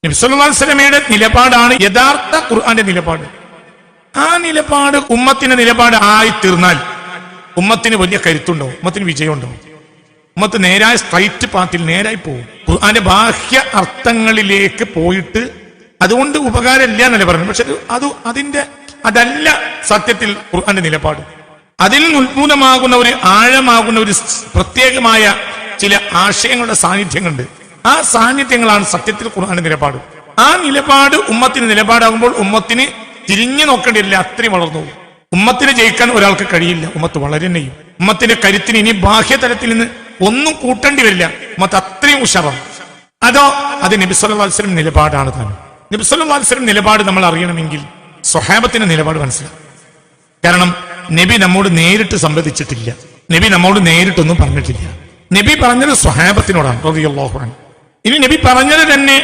നബി സല്ലല്ലാഹു അലൈഹി വസല്ലമയുടെ നിലപാടാണ് യഥാർത്ഥ ഖുർആന്റെ നിലപാട്. ആ നിലപാട് ഉമ്മത്തിന്റെ നിലപാട് ആയി തീർന്നാൽ ഉമ്മത്തിന് വലിയ കരുത്തുണ്ടാവും, ഉമ്മത്തിന് വിജയമുണ്ടാവും. ഉമ്മത്ത് നേരായ സ്ട്രൈറ്റ് പാത്തിൽ നേരായി പോകും. ഖുർആന്റെ ബാഹ്യ അർത്ഥങ്ങളിലേക്ക് പോയിട്ട് അതുകൊണ്ട് ഉപകാരമില്ല എന്നല്ല പറഞ്ഞു. പക്ഷെ അതല്ല സത്യത്തിൽ ഖുർആന്റെ നിലപാട്. അതിൽ ഉത്ഭൂതമാകുന്ന ഒരു ആഴമാകുന്ന ഒരു പ്രത്യേകമായ ചില ആശയങ്ങളുടെ സാന്നിധ്യങ്ങളുണ്ട്. ആ സാന്നിധ്യങ്ങളാണ് സത്യത്തിൽ ഖുർആന്റെ നിലപാട്. ആ നിലപാട് ഉമ്മത്തിന് നിലപാടാകുമ്പോൾ ഉമ്മത്തിന് തിരിഞ്ഞു നോക്കേണ്ടിയില്ല, അത്രയും വളർന്നു. ഉമ്മത്തിന് ജയിക്കാൻ ഒരാൾക്ക് കഴിയില്ല, ഉമ്മത്ത് വളരുന്നെയും. ഉമ്മത്തിന്റെ കരുത്തിന് ഇനി ബാഹ്യതലത്തിൽ നിന്ന് ഒന്നും കൂട്ടേണ്ടി വരില്ല, ഉമ്മത്ത് അത്രയും ഉഷാറാണ്. അതോ അത് നബി സല്ലല്ലാഹു അലൈഹി വസല്ലം നിലപാടാണ് താൻ. നബി സല്ലല്ലാഹു അലൈഹി വസല്ലം നിലപാട് നമ്മൾ അറിയണമെങ്കിൽ സ്വഹാബത്തിന്റെ നിലപാട് മനസ്സിലാക്കും. കാരണം നബി നമ്മോട് നേരിട്ട് സംവദിച്ചിട്ടില്ല, നബി നമ്മോട് നേരിട്ടൊന്നും പറഞ്ഞിട്ടില്ല. നബി പറഞ്ഞത് സ്വഹാബത്തിനോടാണ് റളിയല്ലാഹു അൻഹു. ഇനി നബി പറഞ്ഞത് തന്നെ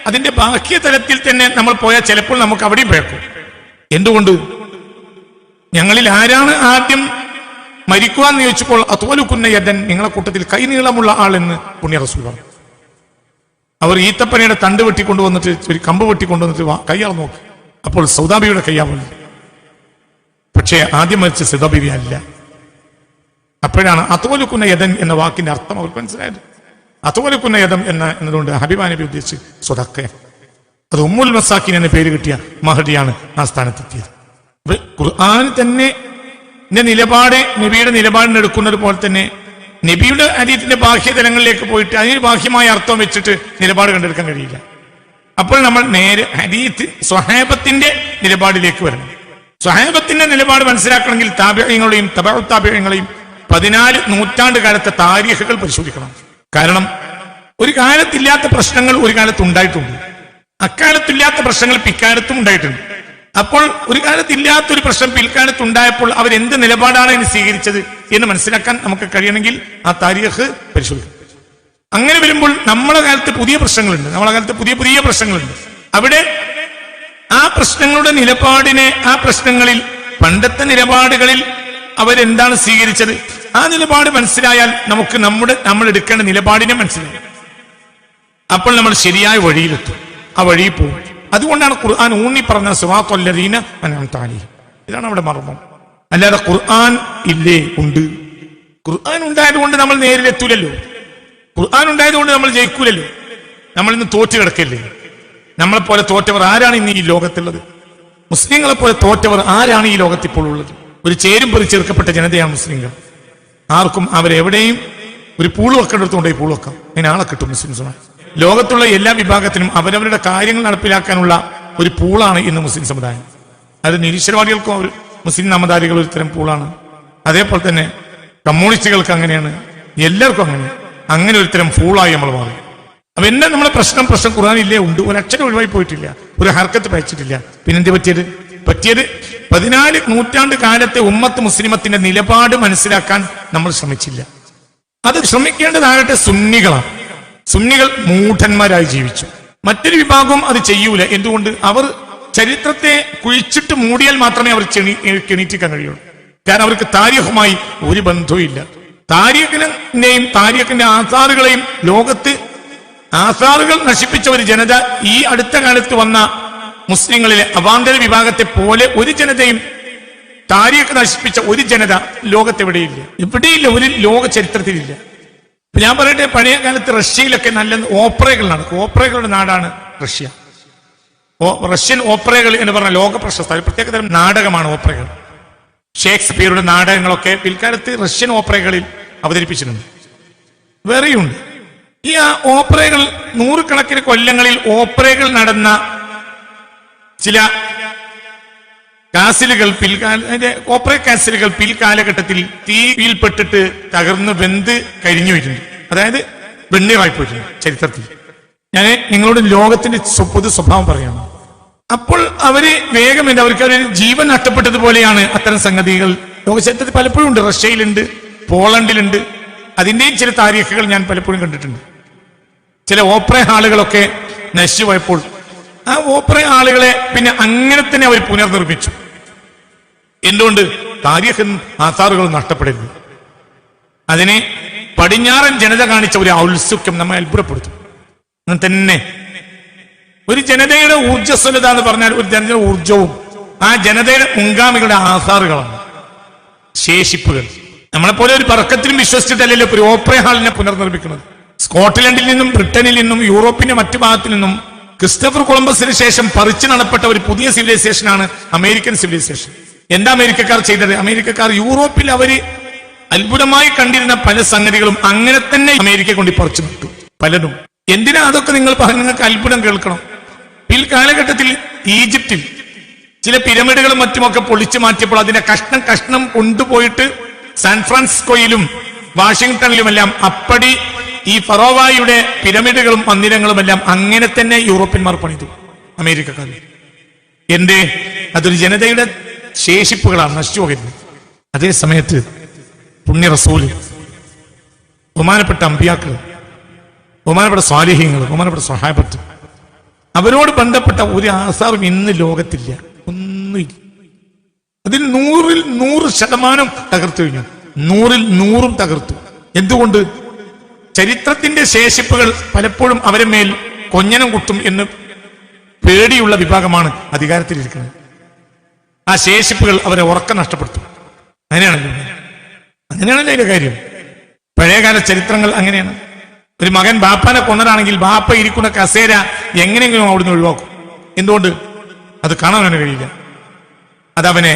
അതിന്റെ ബാഹ്യ തലത്തിൽ തന്നെ നമ്മൾ പോയാൽ ചിലപ്പോൾ നമുക്ക് അവിടെയും പേക്കും. എന്തുകൊണ്ട്? ഞങ്ങളിൽ ആരാണ് ആദ്യം മരിക്കുവാന്ന് ചോദിച്ചപ്പോൾ അത്വലുക്കുന്ന യദൻ, നിങ്ങളെ കൂട്ടത്തിൽ കൈനീളമുള്ള ആളെന്ന് പുണ്യ റസൂൽ പറഞ്ഞു. അവർ ഈത്തപ്പനയുടെ തണ്ട് വെട്ടിക്കൊണ്ടുവന്നിട്ട് ഒരു കമ്പ് വെട്ടിക്കൊണ്ടുവന്നിട്ട് കയ്യാൾ നോക്കി. അപ്പോൾ സൗദാബിയുടെ കയ്യാവുന്നു. പക്ഷേ ആദ്യം മരിച്ച സൗദാബി അല്ല. അപ്പോഴാണ് അത്വലുക്കുന്ന യദൻ എന്ന വാക്കിന്റെ അർത്ഥം അവർക്ക് മനസ്സിലായത്. അത്വലുക്കുന്ന യദം എന്നതുകൊണ്ട് ഹബീബ നബി ഉദ്ദേശിച്ച് സ്വതക്ക, അത് ഉമ്മുൽ മസാക്കിൻ എന്ന പേര് കിട്ടിയ മഹദിയാണ് ആ സ്ഥാനത്തെത്തിയത്. ഖുർആൻ തന്നെ നിലപാട് നബിയുടെ നിലപാടിനെടുക്കുന്നത് പോലെ തന്നെ നബിയുടെ ഹദീസിന്റെ ബാഹ്യതലങ്ങളിലേക്ക് പോയിട്ട് അതിന് ബാഹ്യമായ അർത്ഥം വെച്ചിട്ട് നിലപാട് കണ്ടെടുക്കാൻ കഴിയില്ല. അപ്പോൾ നമ്മൾ നേരെ ഹദീസ് സ്വഹാബത്തിന്റെ നിലപാടിലേക്ക് വരണം. സ്വഹാബത്തിന്റെ നിലപാട് മനസ്സിലാക്കണമെങ്കിൽ താബിഈങ്ങളെയും തബഉ താബിഈങ്ങളെയും 14 നൂറ്റാണ്ട് കാലത്തെ താരീഖുകൾ പരിശോധിക്കണം. കാരണം ഒരു കാലത്തില്ലാത്ത പ്രശ്നങ്ങൾ ഒരു കാലത്ത് ഉണ്ടായിട്ടുണ്ട്, അക്കാലത്തില്ലാത്ത പ്രശ്നങ്ങൾ പിൽക്കാലത്തും ഉണ്ടായിട്ടുണ്ട്. അപ്പോൾ ഒരു കാലത്തില്ലാത്തൊരു പ്രശ്നം പിൽക്കാലത്ത് ഉണ്ടായപ്പോൾ അവരെന്ത് നിലപാടാണ് അതിന് സ്വീകരിച്ചത് എന്ന് മനസ്സിലാക്കാൻ നമുക്ക് കഴിയണമെങ്കിൽ ആ താരീഖ് പരിശോധിക്കും. അങ്ങനെ വരുമ്പോൾ നമ്മളെ കാലത്ത് പുതിയ പ്രശ്നങ്ങളുണ്ട്, നമ്മളെ കാലത്ത് പുതിയ പുതിയ പ്രശ്നങ്ങളുണ്ട്. അവിടെ ആ പ്രശ്നങ്ങളുടെ നിലപാടിനെ, ആ പ്രശ്നങ്ങളിൽ പണ്ടത്തെ നിലപാടുകളിൽ അവരെന്താണ് സ്വീകരിച്ചത്, ആ നിലപാട് മനസ്സിലായാൽ നമുക്ക് നമ്മൾ എടുക്കേണ്ട നിലപാടിനെ മനസ്സിലായി. അപ്പോൾ നമ്മൾ ശരിയായ വഴിയിലെത്തും, ആ വഴിയിൽ പോകും. അതുകൊണ്ടാണ് ഖുർആൻ ഊന്നി പറഞ്ഞ സിറാത്തുല്ലദീന അൻഅംത അലൈഹിം. ഇതാണ് അവിടെ മർമ്മം. അല്ലാതെ ഖുർആൻ ഇല്ലേ, ഉണ്ട്. ഖുർആൻ ഉണ്ടായതുകൊണ്ട് നമ്മൾ നേരിലെത്തൂലല്ലോ, ഖുർആൻ ഉണ്ടായതുകൊണ്ട് നമ്മൾ ജയിക്കൂലല്ലോ. നമ്മൾ ഇന്ന് തോറ്റു കിടക്കല്ലേ. നമ്മളെപ്പോലെ തോറ്റവർ ആരാണ് ഇന്ന് ഈ ലോകത്തുള്ളത്? മുസ്ലിങ്ങളെ പോലെ തോറ്റവർ ആരാണ് ഈ ലോകത്ത് ഇപ്പോൾ ഉള്ളത്? ഒരു ചേരും പറി ചേർക്കപ്പെട്ട ജനതയാണ് മുസ്ലിങ്ങൾ. ആർക്കും അവരെവിടെയും ഒരു പൂള് വെക്കേണ്ടടുത്തുകൊണ്ടേ പൂള് വെക്കാം, അതിന് ആളെ കിട്ടും. മുസ്ലിംസുമായി ലോകത്തുള്ള എല്ലാ വിഭാഗത്തിനും അവരവരുടെ കാര്യങ്ങൾ നടപ്പിലാക്കാനുള്ള ഒരു പൂളാണ് ഇന്ന് മുസ്ലിം സമുദായം. അത് നിരീശ്വരവാദികൾക്കും അവർ മുസ്ലിം നാമധാരികൾ ഒരുത്തരം പൂളാണ്. അതേപോലെ തന്നെ കമ്മ്യൂണിസ്റ്റുകൾക്ക് അങ്ങനെയാണ്, എല്ലാവർക്കും അങ്ങനെ ഒരുത്തരം പൂളായി നമ്മൾ മാറി. അപ്പൊ എന്താ നമ്മളെ പ്രശ്നം ഖുർആൻ ഇല്ലേ, ഉണ്ട്. ഒരു അക്ഷരം ഒഴിവായി പോയിട്ടില്ല, ഒരു ഹർക്കത്ത് പയച്ചിട്ടില്ല. പിന്നെന്ത് പറ്റിയത് 14 നൂറ്റാണ്ട് കാലത്തെ ഉമ്മത്ത് മുസ്ലിമത്തിന്റെ നിലപാട് മനസ്സിലാക്കാൻ നമ്മൾ ശ്രമിച്ചില്ല. അത് ശ്രമിക്കേണ്ടതാകട്ടെ സുന്നികളാണ്. സുന്നികൾ മൂഢന്മാരായി ജീവിച്ചു. മറ്റൊരു വിഭാഗം അത് ചെയ്യൂല. എന്തുകൊണ്ട്? അവർ ചരിത്രത്തെ കുഴിച്ചിട്ട് മൂടിയാൽ മാത്രമേ അവർ എണീറ്റിക്കാൻ കഴിയുള്ളൂ. കാരണം അവർക്ക് താരീഖുമായി ഒരു ബന്ധവും ഇല്ല. താരീഖിനെയും താരീഖിന്റെ ആസാറുകളെയും ലോകത്ത് ആസാറുകൾ നശിപ്പിച്ച ഒരു ജനത ഈ അടുത്ത കാലത്ത് വന്ന മുസ്ലിങ്ങളിലെ അവാന്തര വിഭാഗത്തെ പോലെ ഒരു ജനതയും താരീഖ് നശിപ്പിച്ച ഒരു ജനത ലോകത്തെവിടെയില്ല, എവിടെയില്ല, ഒരു ലോക ചരിത്രത്തിലില്ല. ഞാൻ പറയട്ടെ, പഴയ കാലത്ത് റഷ്യയിലൊക്കെ നല്ല ഓപ്പറകളുണ്ട്. ഓപ്പറകളുടെ നാടാണ് റഷ്യ. റഷ്യൻ ഓപ്പറകൾ എന്ന് പറഞ്ഞ ലോക പ്രശസ്ത പ്രത്യേകതരം നാടകമാണ് ഓപ്പറകൾ. ഷേക്സ്പിയറുടെ നാടകങ്ങളൊക്കെ പിൽക്കാലത്ത് റഷ്യൻ ഓപ്പറകളിൽ അവതരിപ്പിച്ചിട്ടുണ്ട്. വേറെയുണ്ട്. ഈ ഓപ്പറകൾ നൂറുകണക്കിന് കൊല്ലങ്ങളിൽ ഓപ്പറകൾ നടന്ന ചില കാസിലുകൾ ഓപ്പറ കാസിലുകൾ പിൽക്കാലഘട്ടത്തിൽ തീയിൽപ്പെട്ടിട്ട് തകർന്ന് വെന്ത് കരിഞ്ഞു വരുന്നുണ്ട്. അതായത് വെണ്ണീറായി പോയിട്ടുണ്ട് ചരിത്രത്തിൽ. ഞാൻ നിങ്ങളോട് ലോകത്തിന്റെ പൊതു സ്വഭാവം പറയണം. അപ്പോൾ അവര് വേഗം അവർക്ക് അവർ ജീവൻ നഷ്ടപ്പെട്ടതുപോലെയാണ് അത്തരം സംഗതികൾ ലോകചരിത്രത്തിൽ പലപ്പോഴും ഉണ്ട്. റഷ്യയിലുണ്ട്, പോളണ്ടിലുണ്ട്. അതിന്റെയും ചില താരീഖുകൾ ഞാൻ പലപ്പോഴും കണ്ടിട്ടുണ്ട്. ചില ഓപ്പറ ഹാളുകളൊക്കെ നശിച്ചു പോയപ്പോൾ ആ ഓപ്പറ ആളുകളെ പിന്നെ അങ്ങനെ തന്നെ അവർ പുനർനിർമ്മിച്ചു. എന്തുകൊണ്ട്? താരീഖും ആസാറുകളും നഷ്ടപ്പെടരുത്. അതിനെ പടിഞ്ഞാറൻ ജനത കാണിച്ച ഒരു ഔത്സുക്യം നമ്മെ അത്ഭുതപ്പെടുത്തും. അങ്ങനെ തന്നെ ഒരു ജനതയുടെ ഊർജ്ജസ്വലത എന്ന് പറഞ്ഞാൽ ഒരു ജനതയുടെ ഊർജവും ആ ജനതയുടെ മുൻഗാമികളുടെ ആധാറുകളാണ്, ശേഷിപ്പുകൾ. നമ്മളെപ്പോലെ ഒരു പറക്കത്തിലും വിശ്വസിച്ചിട്ടല്ലല്ലോ ഒരു ഓപ്പറ ഹാളിനെ പുനർനിർമ്മിക്കുന്നത്. സ്കോട്ട്ലൻഡിൽ നിന്നും ബ്രിട്ടനിൽ നിന്നും യൂറോപ്പിന്റെ മറ്റു ഭാഗത്തിൽ നിന്നും ക്രിസ്റ്റഫർ കൊളംബസിന് ശേഷം പറിച്ചു നടപ്പെട്ട ഒരു പുതിയ സിവിലൈസേഷനാണ് അമേരിക്കൻ സിവിലൈസേഷൻ. എന്താ അമേരിക്കക്കാർ ചെയ്തത്? അമേരിക്കക്കാർ യൂറോപ്പിൽ അവര് അത്ഭുതമായി കണ്ടിരുന്ന പല സംഗതികളും അങ്ങനെ തന്നെ അമേരിക്ക കൊണ്ട് പറിച്ചു വിട്ടു പലതും. എന്തിനാ അതൊക്കെ നിങ്ങൾ പറഞ്ഞ് നിങ്ങൾക്ക് അത്ഭുതം കേൾക്കണം. പിൽക്കാലഘട്ടത്തിൽ ഈജിപ്തിൽ ചില പിരമിഡുകളും മറ്റുമൊക്കെ പൊളിച്ചു മാറ്റിയപ്പോൾ അതിന്റെ കഷ്ണം കൊണ്ടുപോയിട്ട് സാൻ ഫ്രാൻസിസ്കോയിലും വാഷിംഗ്ടണിലുമെല്ലാം അപ്പടി ഈ ഫറോവയുടെ പിരമിഡുകളും മന്ദിരങ്ങളുമെല്ലാം അങ്ങനെ തന്നെ യൂറോപ്യന്മാർ പണിതു, അമേരിക്കക്കാർ. എന്തേ? അതൊരു ജനതയുടെ ശേഷിപ്പുകളാണ്, നശിച്ചു പോകുന്നത്. അതേ സമയത്ത് പുണ്യ റസൂല്, ബഹുമാനപ്പെട്ട അമ്പിയാക്കൾ, ബഹുമാനപ്പെട്ട സ്വാലിഹീങ്ങൾ, ബഹുമാനപ്പെട്ട സ്വഹാബത്ത്, അവരോട് ബന്ധപ്പെട്ട ഒരു ആസാറും ഇന്ന് ലോകത്തില്ല, ഒന്നുമില്ല. അതിൽ 100% തകർത്തു കഴിഞ്ഞു, 100% തകർത്തു. എന്തുകൊണ്ട്? ചരിത്രത്തിന്റെ ശേഷിപ്പുകൾ പലപ്പോഴും അവരെ മേൽ കൊഞ്ഞനം കുത്തും എന്ന് പേടിയുള്ള വിഭാഗമാണ് അധികാരത്തിലിരിക്കുന്നത്. ആ ശേഷിപ്പുകൾ അവരെ ഉറക്കം നഷ്ടപ്പെടുത്തും. അങ്ങനെയാണല്ലോ അതിന്റെ കാര്യം. പഴയകാല ചരിത്രങ്ങൾ അങ്ങനെയാണ്. ഒരു മകൻ ബാപ്പാനെ കൊന്നതാണെങ്കിൽ ബാപ്പ ഇരിക്കുന്ന കസേര എങ്ങനെയെങ്കിലും അവിടുന്ന് ഒഴിവാക്കും. എന്തുകൊണ്ട്? അത് കാണാൻ കഴിയില്ല. അതവനെ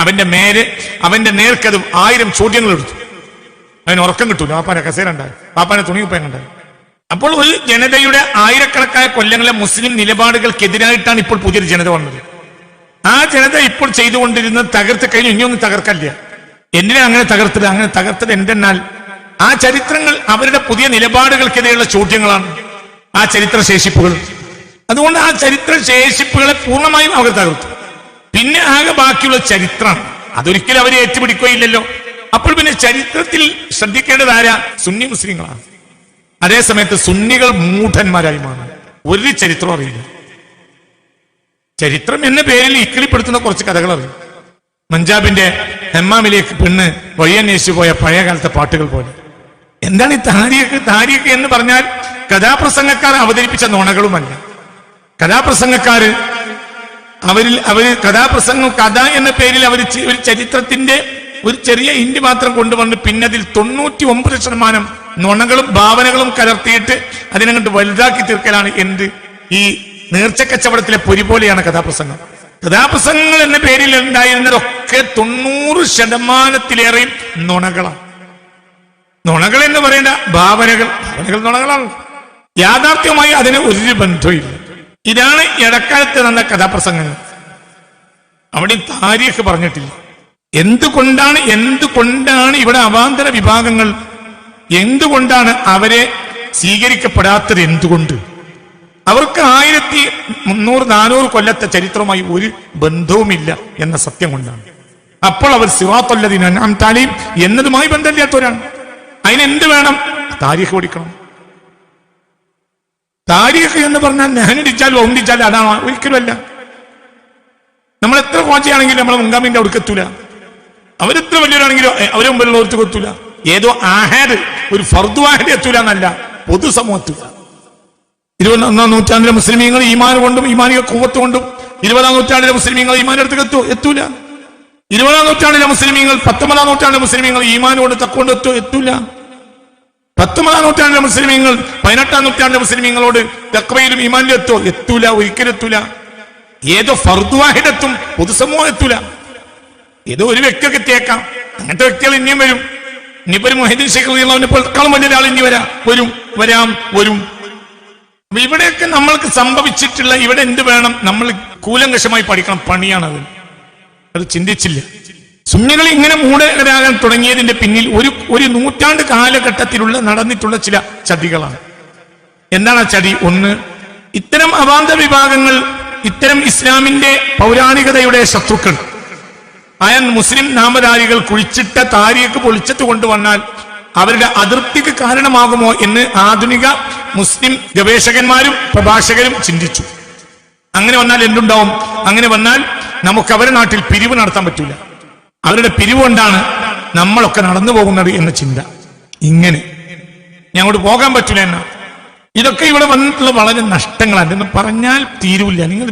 അവന്റെ നേർക്കത് 1000 ചോദ്യങ്ങൾ എടുത്തു. അവന് ഉറക്കം കിട്ടൂല. ബാപ്പാനെ കസേര ഉണ്ടായി, ബാപ്പാനെ തുണിയുപ്പയം ഉണ്ടായി. അപ്പോൾ ഒരു ജനതയുടെ ആയിരക്കണക്കായ കൊല്ലങ്ങളെ മുസ്ലിം നിലപാടുകൾക്കെതിരായിട്ടാണ് ഇപ്പോൾ പുതിയൊരു ജനത വന്നത്. ആ ജനത ഇപ്പോൾ ചെയ്തുകൊണ്ടിരുന്നത് തകർത്ത് കഴിഞ്ഞു, ഇനിയൊന്നും തകർക്കല്ല. എന്തിനാ അങ്ങനെ തകർത്തത്? അങ്ങനെ തകർത്തത് എന്തെന്നാൽ ആ ചരിത്രങ്ങൾ അവരുടെ പുതിയ നിലപാടുകൾക്കെതിരെയുള്ള ചോദ്യങ്ങളാണ്, ആ ചരിത്ര ശേഷിപ്പുകൾ. അതുകൊണ്ട് ആ ചരിത്ര ശേഷിപ്പുകളെ പൂർണ്ണമായും അവർ തകർത്തു. പിന്നെ ആകെ ബാക്കിയുള്ള ചരിത്രമാണ്. അതൊരിക്കലും അവരെ ഏറ്റുപിടിക്കുകയില്ലല്ലോ. അപ്പോൾ പിന്നെ ചരിത്രത്തിൽ ശ്രദ്ധിക്കേണ്ടത് ആരാ? സുന്നി മുസ്ലിങ്ങളാണ്. അതേസമയത്ത് സുന്നികൾ മൂഢന്മാരായി മാറും. ഒരു ചരിത്രം അറിയില്ല. ചരിത്രം എന്ന പേരിൽ ഇക്കിളിപ്പെടുത്തുന്ന കുറച്ച് കഥകൾ അറിയും. പഞ്ചാബിന്റെ ഹെമ്മാമിലേക്ക് പെണ്ണ് വഴിയന്വേഷിച്ചു പോയ പഴയ കാലത്തെ പാട്ടുകൾ പോലെ. എന്താണ് ഈ താരീഖ് എന്ന് പറഞ്ഞാൽ കഥാപ്രസംഗക്കാർ അവതരിപ്പിച്ച നുണകളുമല്ല. കഥാപ്രസംഗക്കാര് അവര് കഥാപ്രസംഗം കഥ എന്ന പേരിൽ അവർ ഒരു ചരിത്രത്തിന്റെ ഒരു ചെറിയ ഇൻഡ് മാത്രം കൊണ്ടുവന്ന് പിന്നെ അതിൽ 99% നുണകളും ഭാവനകളും കലർത്തിയിട്ട് അതിനങ്ങോട്ട് വലുതാക്കി തീർക്കലാണ് എന്ത് ഈ നേർച്ചക്കച്ചവടത്തിലെ പൊരി പോലെയാണ് കഥാപ്രസംഗം. കഥാപ്രസംഗങ്ങൾ എന്ന പേരിൽ ഉണ്ടായിരുന്നതൊക്കെ 90%-ലേറെയും നുണകളാണ്. നുണകൾ എന്ന് പറയേണ്ട ഭാവനകൾ നുണകളാണ്. യാഥാർത്ഥ്യമായി അതിന് ഒരു ബന്ധമില്ല. ഇതാണ് ഇടക്കാലത്ത് നടന്ന കഥാപ്രസംഗങ്ങൾ. അവിടെ താരീഖ് പറഞ്ഞിട്ടില്ല. എന്തുകൊണ്ടാണ് ഇവിടെ അവാന്തര വിഭാഗങ്ങൾ എന്തുകൊണ്ടാണ് അവരെ സ്വീകരിക്കപ്പെടാത്തത്? എന്തുകൊണ്ട്? അവർക്ക് 1300-400 കൊല്ലത്തെ ചരിത്രവുമായി ഒരു ബന്ധവുമില്ല എന്ന സത്യം കൊണ്ടാണ്. അപ്പോൾ അവർ സിറാത്തുല്ലദീന അൻഅംത അലൈഹിം എന്നതുമായി ബന്ധമില്ലാത്തവരാണ്. അതിനെന്ത് വേണം? താരീഖ് പഠിക്കണം. താരീഖ് എന്ന് പറഞ്ഞാൽ നെഹനിടിച്ചാലും ഒന്നിച്ചാലും അതാണ്, ഒരിക്കലുമല്ല. നമ്മൾ എത്ര കോച്ചയാണെങ്കിലും നമ്മളെ മുൻഗാമിന്റെ അടുക്കെത്തൂല. അവരെത്ര വലിയവരാണെങ്കിലും അവരെ മുമ്പിലുള്ള ഓർത്ത് കൊത്തൂല. ഏതോ ആഹാദ് ഒരു ഫർദു ആഹാദ് എത്തൂല എന്നല്ല, പൊതുസമൂഹത്തൂല. 21-ാം നൂറ്റാണ്ടിലെ മുസ്ലിമീങ്ങൾ ഈമാൻ കൊണ്ടും ഈമാനിക കൂവത്ത് കൊണ്ടും 20-ാം നൂറ്റാണ്ടിലെ മുസ്ലിമീങ്ങൾ ഈമാൻ അടുത്ത് എത്തൂല. 20-ാം നൂറ്റാണ്ടിലെ മുസ്ലിമീങ്ങൾ 19-ാം നൂറ്റാണ്ടിലെ മുസ്ലിമീങ്ങൾ ഈമാൻ കൊണ്ട് തക്കൊണ്ട് എത്തൂല. 19-ാം നൂറ്റാണ്ടിലെ മുസ്ലിമീങ്ങൾ 18-ാം നൂറ്റാണ്ടിലെ മുസ്ലിമീങ്ങളോട് തക്വയിലും ഈമാനിലും എത്തൂല, ഒരിക്കലും എത്തൂല. ഏതോ ഫർദു വാഹിദത്തും പൊതുസമൂഹം എത്തൂല. ഏതോ ഒരു വ്യക്തിയൊക്കെ എത്തിയേക്കാം. അങ്ങനത്തെ വ്യക്തികൾ ഇനിയും വരും. ഇനിയിപ്പോ ഒരു മുഹീദ്ദീൻ ശൈഖ് റളിയല്ലാഹുവിനെക്കാളും വലിയ ഒരാൾ ഇനി വരും. അപ്പൊ ഇവിടെയൊക്കെ നമ്മൾക്ക് സംഭവിച്ചിട്ടുള്ള ഇവിടെ എന്ത് വേണം? നമ്മൾ കൂലങ്കഷമായി പഠിക്കണം. പണിയാണത്. അത് ചിന്തിച്ചില്ല. സുന്നികൾ ഇങ്ങനെ മൂഢരാകാൻ തുടങ്ങിയതിന്റെ പിന്നിൽ ഒരു നൂറ്റാണ്ട് കാലഘട്ടത്തിലുള്ള നടന്നിട്ടുള്ള ചില ചതികളാണ്. എന്താണ് ആ ചതി? ഒന്ന്, ഇത്തരം അവാന്ത വിഭാഗങ്ങൾ, ഇത്തരം ഇസ്ലാമിന്റെ പൗരാണികതയുടെ ശത്രുക്കൾ ആയ മുസ്ലിം നാമധാരികൾ കുഴിച്ചിട്ട താരീഖ് പൊളിച്ചത് കൊണ്ടുവന്നാൽ അവരുടെ അതൃപ്തിക്ക് കാരണമാകുമോ എന്ന് ആധുനിക മുസ്ലിം ഗവേഷകന്മാരും പ്രഭാഷകരും ചിന്തിച്ചു. അങ്ങനെ വന്നാൽ എന്തുണ്ടാവും? അങ്ങനെ വന്നാൽ നമുക്ക് അവരുടെ നാട്ടിൽ പിരിവ് നടത്താൻ പറ്റൂല. അവരുടെ പിരിവ് കൊണ്ടാണ് നമ്മളൊക്കെ നടന്നു പോകുന്നത് എന്ന ചിന്ത. ഇങ്ങനെ ഞങ്ങോട്ട് പോകാൻ പറ്റൂല എന്ന ഇതൊക്കെ ഇവിടെ വന്നിട്ടുള്ള വളരെ നഷ്ടങ്ങളാണ് എന്ന് പറഞ്ഞാൽ തീരൂല്ല. നിങ്ങൾ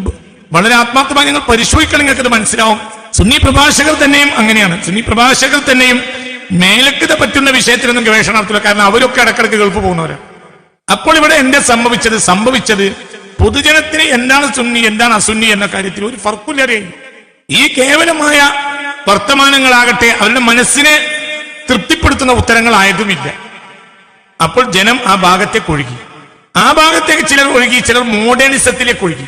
വളരെ ആത്മാർത്ഥമായി നിങ്ങൾ പരിശോധിക്കണം, നിങ്ങൾക്ക് ഇത് മനസ്സിലാവും. സുന്നി പ്രഭാഷകർ തന്നെയും അങ്ങനെയാണ്. സുന്നി പ്രഭാഷകർ തന്നെയും മേലക്കത പറ്റുന്ന വിഷയത്തിലൊന്നും ഗവേഷണം നടത്തില്ല. കാരണം അവരൊക്കെ ഇടക്കിടക്ക് ഗൾഫ് പോകുന്നവരാണ്. അപ്പോൾ ഇവിടെ എന്താ സംഭവിച്ചത് പൊതുജനത്തിന് എന്താണ് സുന്നി എന്താണ് അസുന്നി എന്ന കാര്യത്തിൽ ഒരു ഫർക്കില്ല അറിയാം. ഈ കേവലമായ വർത്തമാനങ്ങളാകട്ടെ അവരുടെ മനസ്സിനെ തൃപ്തിപ്പെടുത്തുന്ന ഉത്തരങ്ങളായതുമില്ല. അപ്പോൾ ജനം ആ ഭാഗത്തേക്ക് ഒഴുകി. ആ ഭാഗത്തേക്ക് ചിലർ ഒഴുകി, ചിലർ മോഡേണിസത്തിലേക്ക് ഒഴുകി,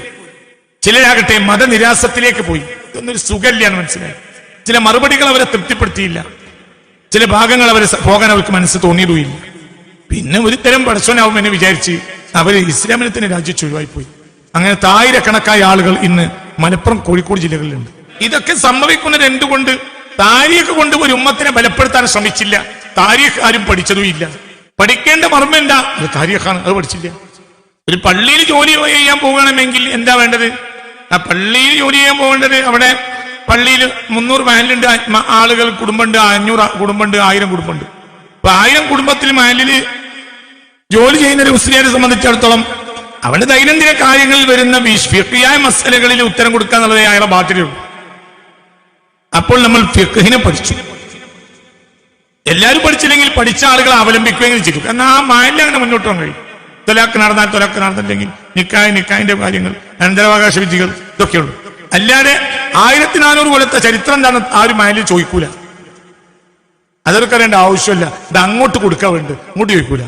ചിലരാകട്ടെ മതനിരാസത്തിലേക്ക് പോയി. ഇതൊന്നൊരു സുഖല്യാന്ന് മനസ്സിലായി. ചില മറുപടികൾ അവരെ തൃപ്തിപ്പെടുത്തിയില്ല, ചില ഭാഗങ്ങൾ പോകാൻ അവർക്ക് മനസ്സ് തോന്നിയതുമില്ല. പിന്നെ ഒരു തരം പടച്ചോനാവുമെന്ന് വിചാരിച്ച് അവര് ഇസ്ലാമിനെ തന്നെ രാജ്യത്ത് ഒഴിവായിപ്പോയി. അങ്ങനെ ആയിരക്കണക്കായ ആളുകൾ ഇന്ന് മലപ്പുറം, കോഴിക്കോട് ജില്ലകളിലുണ്ട്. ഇതൊക്കെ സംഭവിക്കുന്നത് എന്തുകൊണ്ട്? താരീഖ് കൊണ്ട് ഒരു ഉമ്മത്തിനെ ബലപ്പെടുത്താൻ ശ്രമിച്ചില്ല. താരീഖ് ആരും പഠിച്ചതുമില്ല. പഠിക്കേണ്ട മർമ്മം എന്താ? ഒരു താരീഖാണ്, അത് പഠിച്ചില്ല. ഒരു പള്ളിയിൽ ജോലി ചെയ്യാൻ പോകണമെങ്കിൽ എന്താ വേണ്ടത്? ആ പള്ളിയിൽ ജോലി ചെയ്യാൻ പോകേണ്ടത്, അവിടെ പള്ളിയിൽ 300 മഹലുണ്ട്, ആളുകൾ കുടുംബമുണ്ട്, 500 കുടുംബമുണ്ട്, 1000 കുടുംബമുണ്ട്. അപ്പൊ 1000 കുടുംബത്തിൽ മഹലില് ജോലി ചെയ്യുന്ന ഒരു മുസ്ലിമിനെ സംബന്ധിച്ചിടത്തോളം അവന്റെ ദൈനംദിന കാര്യങ്ങളിൽ വരുന്ന ഫിഖ്ഹിയായ മസലകളിൽ ഉത്തരം കൊടുക്കുക എന്നുള്ളതേ അയാളെ ബാധ്യതയുള്ളൂ. അപ്പോൾ നമ്മൾ ഫിഖ്ഹിനെ പഠിച്ചു. എല്ലാവരും പഠിച്ചില്ലെങ്കിൽ പഠിച്ച ആളുകളെ അവലംബിക്കുകയെങ്കിലും ചെയ്തു. കാരണം ആ മഹലിൽ അങ്ങനെ മുന്നോട്ട് പോകാൻ കഴിയും. തൊലാക്ക് നടന്നാൽ തൊലാക്ക് നടന്നില്ലെങ്കിൽ നിക്കാഹിന്റെ കാര്യങ്ങൾ, അനന്തരാവകാശ വിധികൾ, ഇതൊക്കെയുള്ളൂ. അല്ലാതെ 1400 കൊല്ലത്തെ ചരിത്രം എന്താണ് ആരും മഹലിൽ ചോദിക്കൂല. അതൊക്കെ അറിയേണ്ട ആവശ്യമില്ല. ഇത് അങ്ങോട്ട് കൊടുക്കാൻ വേണ്ട, ഇങ്ങോട്ട് ചോദിക്കൂല.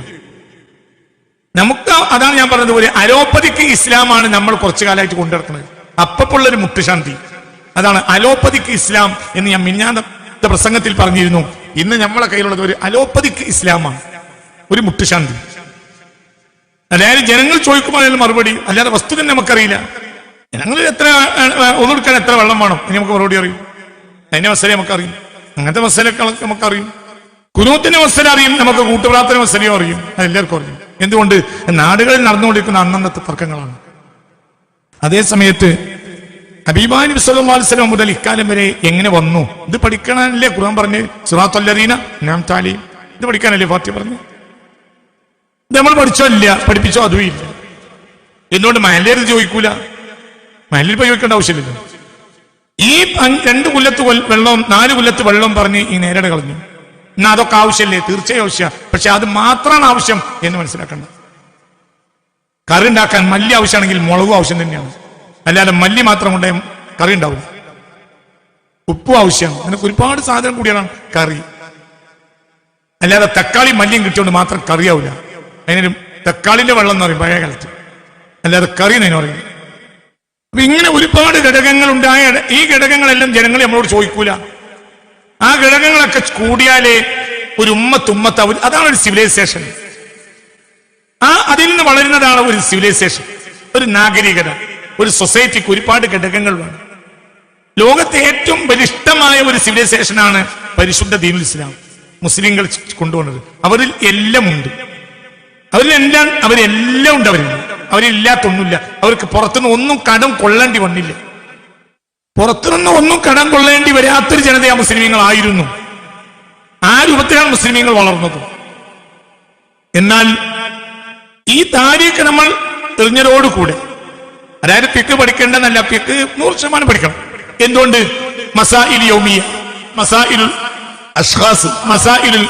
നമുക്ക് അതാണ് ഞാൻ പറഞ്ഞത് പോലെ അലോപ്പതിക്ക് ഇസ്ലാമാണ് നമ്മൾ കുറച്ചു കാലമായിട്ട് കൊണ്ടുനടക്കുന്നത്. അപ്പുള്ളൊരു മുട്ടുശാന്തി, അതാണ് അലോപ്പതിക്ക് ഇസ്ലാം എന്ന് ഞാൻ മിഞ്ഞാന്നത്തെ പ്രസംഗത്തിൽ പറഞ്ഞിരുന്നു. ഇന്ന് നമ്മളെ കയ്യിലുള്ളത് ഒരു അലോപ്പതിക്ക് ഇസ്ലാമാണ്, ഒരു മുട്ടുശാന്തി. അതായത് ജനങ്ങൾ ചോദിക്കുമ്പോൾ മറുപടി, അല്ലാതെ വസ്തു തന്നെ നമുക്കറിയില്ല. ജനങ്ങൾ ഒന്നെടുക്കാൻ എത്ര വെള്ളം വേണം ഇനി നമുക്ക് മറുപടി അറിയും. അതിന്റെ മസല നമുക്കറിയും, അങ്ങനത്തെ മസലകളൊക്കെ നമുക്കറിയും. കുനൂത്തിന്റെ മസല അറിയും, നമുക്ക് കൂട്ടുപ്രാർത്ഥന മസലയും അറിയും, അതെല്ലാവർക്കും അറിയും. എന്തുകൊണ്ട്? നാടുകളിൽ നടന്നുകൊണ്ടിരിക്കുന്ന അന്നന്നത്തെ തർക്കങ്ങളാണ്. അതേ സമയത്ത് ഹബീബായ നബി സല്ലല്ലാഹു അലൈഹി വസല്ലം മുതൽ ഇക്കാലം വരെ എങ്ങനെ വന്നു? ഇത് പഠിക്കണല്ലേ ഖുർആൻ പറഞ്ഞ്, സിറാത്തൽ ലദീന അൻഅംത അലൈഹിം. ഇത് പഠിക്കാനല്ലേ ഫാത്തിഹ പറഞ്ഞു? ഇത് നമ്മൾ പഠിച്ചോ ഇല്ല, പഠിപ്പിച്ചോ അതും ഇല്ല. എന്തുകൊണ്ട് മഹല്ലേര് ചോദിക്കൂല? മഹല്ലിൽ പോയി ചോദിക്കേണ്ട ആവശ്യമില്ലല്ലോ. ഈ 2 കൊല്ലത്ത് വെള്ളവും 4 കൊല്ലത്ത് വെള്ളവും പറഞ്ഞ് ഈ നേരിട കളഞ്ഞു. എന്നാ അതൊക്കെ ആവശ്യമല്ലേ? തീർച്ചയായും ആവശ്യമാണ്. പക്ഷെ അത് മാത്രമാണ് ആവശ്യം എന്ന് മനസ്സിലാക്കേണ്ട. കറി ഉണ്ടാക്കാൻ മല്ലി ആവശ്യമാണെങ്കിൽ മുളകും ആവശ്യം തന്നെയാണ്. അല്ലാതെ മല്ലി മാത്രം കൊണ്ടേ കറി ഉണ്ടാവില്ല. ഉപ്പും ആവശ്യമാണ്. അതിനൊക്കെ ഒരുപാട് സാധനം കൂടിയാണ് കറി. അല്ലാതെ തക്കാളി മല്ലിയും കിട്ടിയോണ്ട് മാത്രം കറിയാവില്ല. അതിനൊരു തക്കാളിന്റെ വെള്ളം എന്ന് പറയും പഴയ കാലത്ത്, അല്ലാതെ കറി എന്ന് പറയും. അപ്പൊ ഇങ്ങനെ ഒരുപാട് ഘടകങ്ങൾ ഉണ്ടായ ഈ ഘടകങ്ങളെല്ലാം ജനങ്ങൾ നമ്മളോട് ചോദിക്കൂല. ആ ഘടകങ്ങളൊക്കെ കൂടിയാലേ ഒരു ഉമ്മത്ത് അതാണ് ഒരു സിവിലൈസേഷൻ. അതിൽ നിന്ന് വളരുന്നതാണ് ഒരു സിവിലൈസേഷൻ, ഒരു നാഗരികത, ഒരു സൊസൈറ്റിക്ക് ഒരുപാട് ഘടകങ്ങൾ വേണം. ലോകത്തെ ഏറ്റവും ബലിഷ്ഠമായ ഒരു സിവിലൈസേഷനാണ് പരിശുദ്ധ ദീനുൽ ഇസ്ലാം മുസ്ലിങ്ങൾ കൊണ്ടുവന്നത്. അവരിൽ എല്ലാം ഉണ്ട്, അവരെല്ലാം ഉണ്ട്. അവരില്ലാത്തൊന്നുമില്ല. അവർക്ക് പുറത്തുനിന്ന് ഒന്നും കടം കൊള്ളേണ്ടി വന്നില്ല. പുറത്തുനിന്ന് ഒന്നും കടം കൊള്ളേണ്ടി വരാത്തൊരു ജനതയാ മുസ്ലിമീങ്ങളായിരുന്നു. ആ രൂപത്തിലാണ് മുസ്ലിമീങ്ങൾ വളർന്നത്. എന്നാൽ ഈ താരീഖ് നമ്മൾ എറിഞ്ഞതോടുകൂടെ, അതായത് ഫിഖ് പഠിക്കേണ്ടെന്നല്ല, ഫിഖ് 100% പഠിക്കണം. എന്തുകൊണ്ട്? മസാഇൽ യൗമിയ, മസാഇലുൽ അഷ്ഖാസ്, മസാഇലുൽ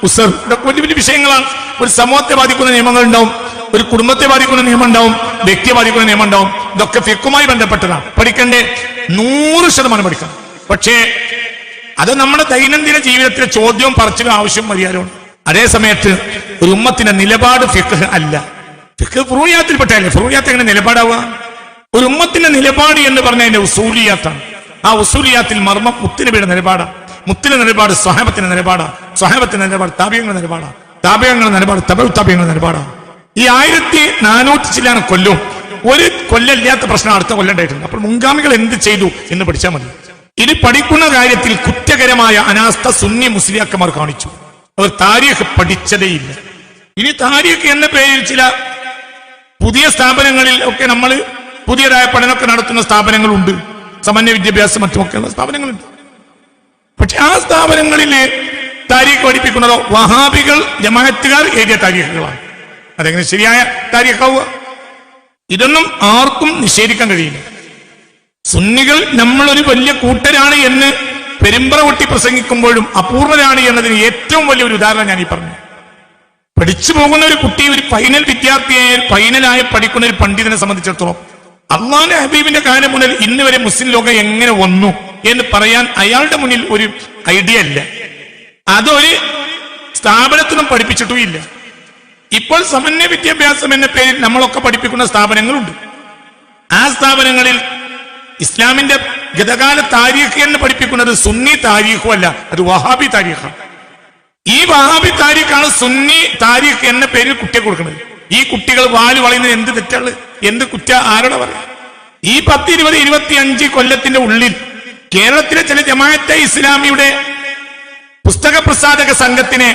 ഉസർ, ഇതൊക്കെ വലിയ വലിയ വിഷയങ്ങളാണ്. ഒരു സമൂഹത്തെ ബാധിക്കുന്ന നിയമങ്ങൾ ഉണ്ടാവും, ഒരു കുടുംബത്തെ ബാധിക്കുന്ന നിയമം ഉണ്ടാവും, വ്യക്തിയെ ബാധിക്കുന്ന നിയമം ഉണ്ടാവും. ഇതൊക്കെ ഫിഖുമായി ബന്ധപ്പെട്ടതാണ്. പഠിക്കണ്ടേ? 100% പഠിക്കണം. പക്ഷേ അത് നമ്മുടെ ദൈനംദിന ജീവിതത്തിലെ ചോദ്യവും പറച്ചിലും ആവശ്യവും മര്യാദയാണ്. അതേ സമയത്ത് ഒരു ഉമ്മത്തിന്റെ നിലപാട് ഫിഖ് അല്ല. ഫിഖ് ഫുറൂഇയാത്തിൽപ്പെട്ടല്ലേ. ഫുറൂഇയാത്ത് എങ്ങനെ നിലപാടാവുക? ഒരു ഉമ്മത്തിന്റെ നിലപാട് എന്ന് പറഞ്ഞാൽ അതിന്റെ ഉസൂലിയാത്താണ്. ആ ഉസൂലിയാത്തിൽ മർമ്മം മുത്തുനബിയുടെ നിലപാടാണ്. മുത്തിന്റെ നിലപാട് സ്വഹാബത്തിന്റെ നിലപാടാണ്. സ്വഹാബത്തിന്റെ നിലപാട് താബിഈങ്ങളുടെ നിലപാടാണ്. താബിഈങ്ങളുടെ നിലപാട് തബഉ താബിഈങ്ങളുടെ നിലപാടാണ്. ഈ 1400 ചില്ലാണ് കൊല്ലവും ഒരു കൊല്ലമില്ലാത്ത പ്രശ്നം അടുത്ത കൊല്ലം ഉണ്ടായിട്ടുണ്ട്. അപ്പോൾ മുൻഗാമികൾ എന്ത് ചെയ്തു എന്ന് പഠിച്ചാൽ മതി. ഇനി പഠിക്കുന്ന കാര്യത്തിൽ കുറ്റകരമായ അനാസ്ഥ സുന്നി മുസ്ലിയാക്കന്മാർ കാണിച്ചു. അവർ താരീഖ് പഠിച്ചതേയില്ല. ഇനി താരീഖ് എന്ന പേരിൽ ചില പുതിയ സ്ഥാപനങ്ങളിൽ ഒക്കെ നമ്മൾ പുതിയതായ പഠനമൊക്കെ നടത്തുന്ന സ്ഥാപനങ്ങളുണ്ട്. സാമാന്യ വിദ്യാഭ്യാസം മറ്റുമൊക്കെയുള്ള സ്ഥാപനങ്ങളുണ്ട്. പക്ഷെ ആ സ്ഥാപനങ്ങളിൽ താരീഖ് പഠിപ്പിക്കുന്നതോ വഹാബികൾ ജമാഅത്തുകാർ എഴുതിയ താരീഖുകളാണ്. അതെങ്ങനെ ശരിയായ താരീഖാവുക? ഇതൊന്നും ആർക്കും നിഷേധിക്കാൻ കഴിയില്ല. സുന്നികൾ നമ്മളൊരു വലിയ കൂട്ടരാണ് എന്ന് പെരുമ്പറ കൊട്ടി പ്രസംഗിക്കുമ്പോഴും അപൂർണരാണ് എന്നതിന് ഏറ്റവും വലിയൊരു ഉദാഹരണം ഞാൻ ഈ പറഞ്ഞു. പഠിച്ചു പോകുന്ന ഒരു കുട്ടി, ഒരു ഫൈനൽ വിദ്യാർത്ഥിയായ, ഫൈനലായ പഠിക്കുന്ന ഒരു പണ്ഡിതനെ സംബന്ധിച്ചിടത്തോളം അള്ളാഹുവിന്റെ ഹബീബിന്റെ കാലം മുതൽ ഇന്ന് വരെ മുസ്ലിം ലോകം എങ്ങനെ വന്നു എന്ന് പറയാൻ അയാളുടെ മുന്നിൽ ഒരു ഐഡിയ ഇല്ല. അതൊരു സ്ഥാപനത്തിനും പഠിപ്പിച്ചിട്ടും ഇല്ല. ഇപ്പോൾ സമന്വയ വിദ്യാഭ്യാസം എന്ന പേരിൽ നമ്മളൊക്കെ പഠിപ്പിക്കുന്ന സ്ഥാപനങ്ങളുണ്ട്. ആ സ്ഥാപനങ്ങളിൽ ഇസ്ലാമിന്റെ ഗതകാല താരീഖ് എന്ന് പഠിപ്പിക്കുന്നത് സുന്നി താരീഖും അല്ല, അത് വഹാബി താരീഖാണ്. ഈ വഹാബി താരീഖാണ് സുന്നി താരീഖ് എന്ന പേരിൽ കുട്ടിയെ കൊടുക്കുന്നത്. ഈ കുട്ടികൾ വാല് വളയുന്നത് എന്ത് തെറ്റാണ്, എന്ത് കുറ്റ ആരോടെ പറയാം? ഈ 10, 20, 25 കൊല്ലത്തിന്റെ ഉള്ളിൽ കേരളത്തിലെ ചില ജമാഅത്തെ ഇസ്ലാമിയുടെ പുസ്തക പ്രസാധക സംഘത്തിനെ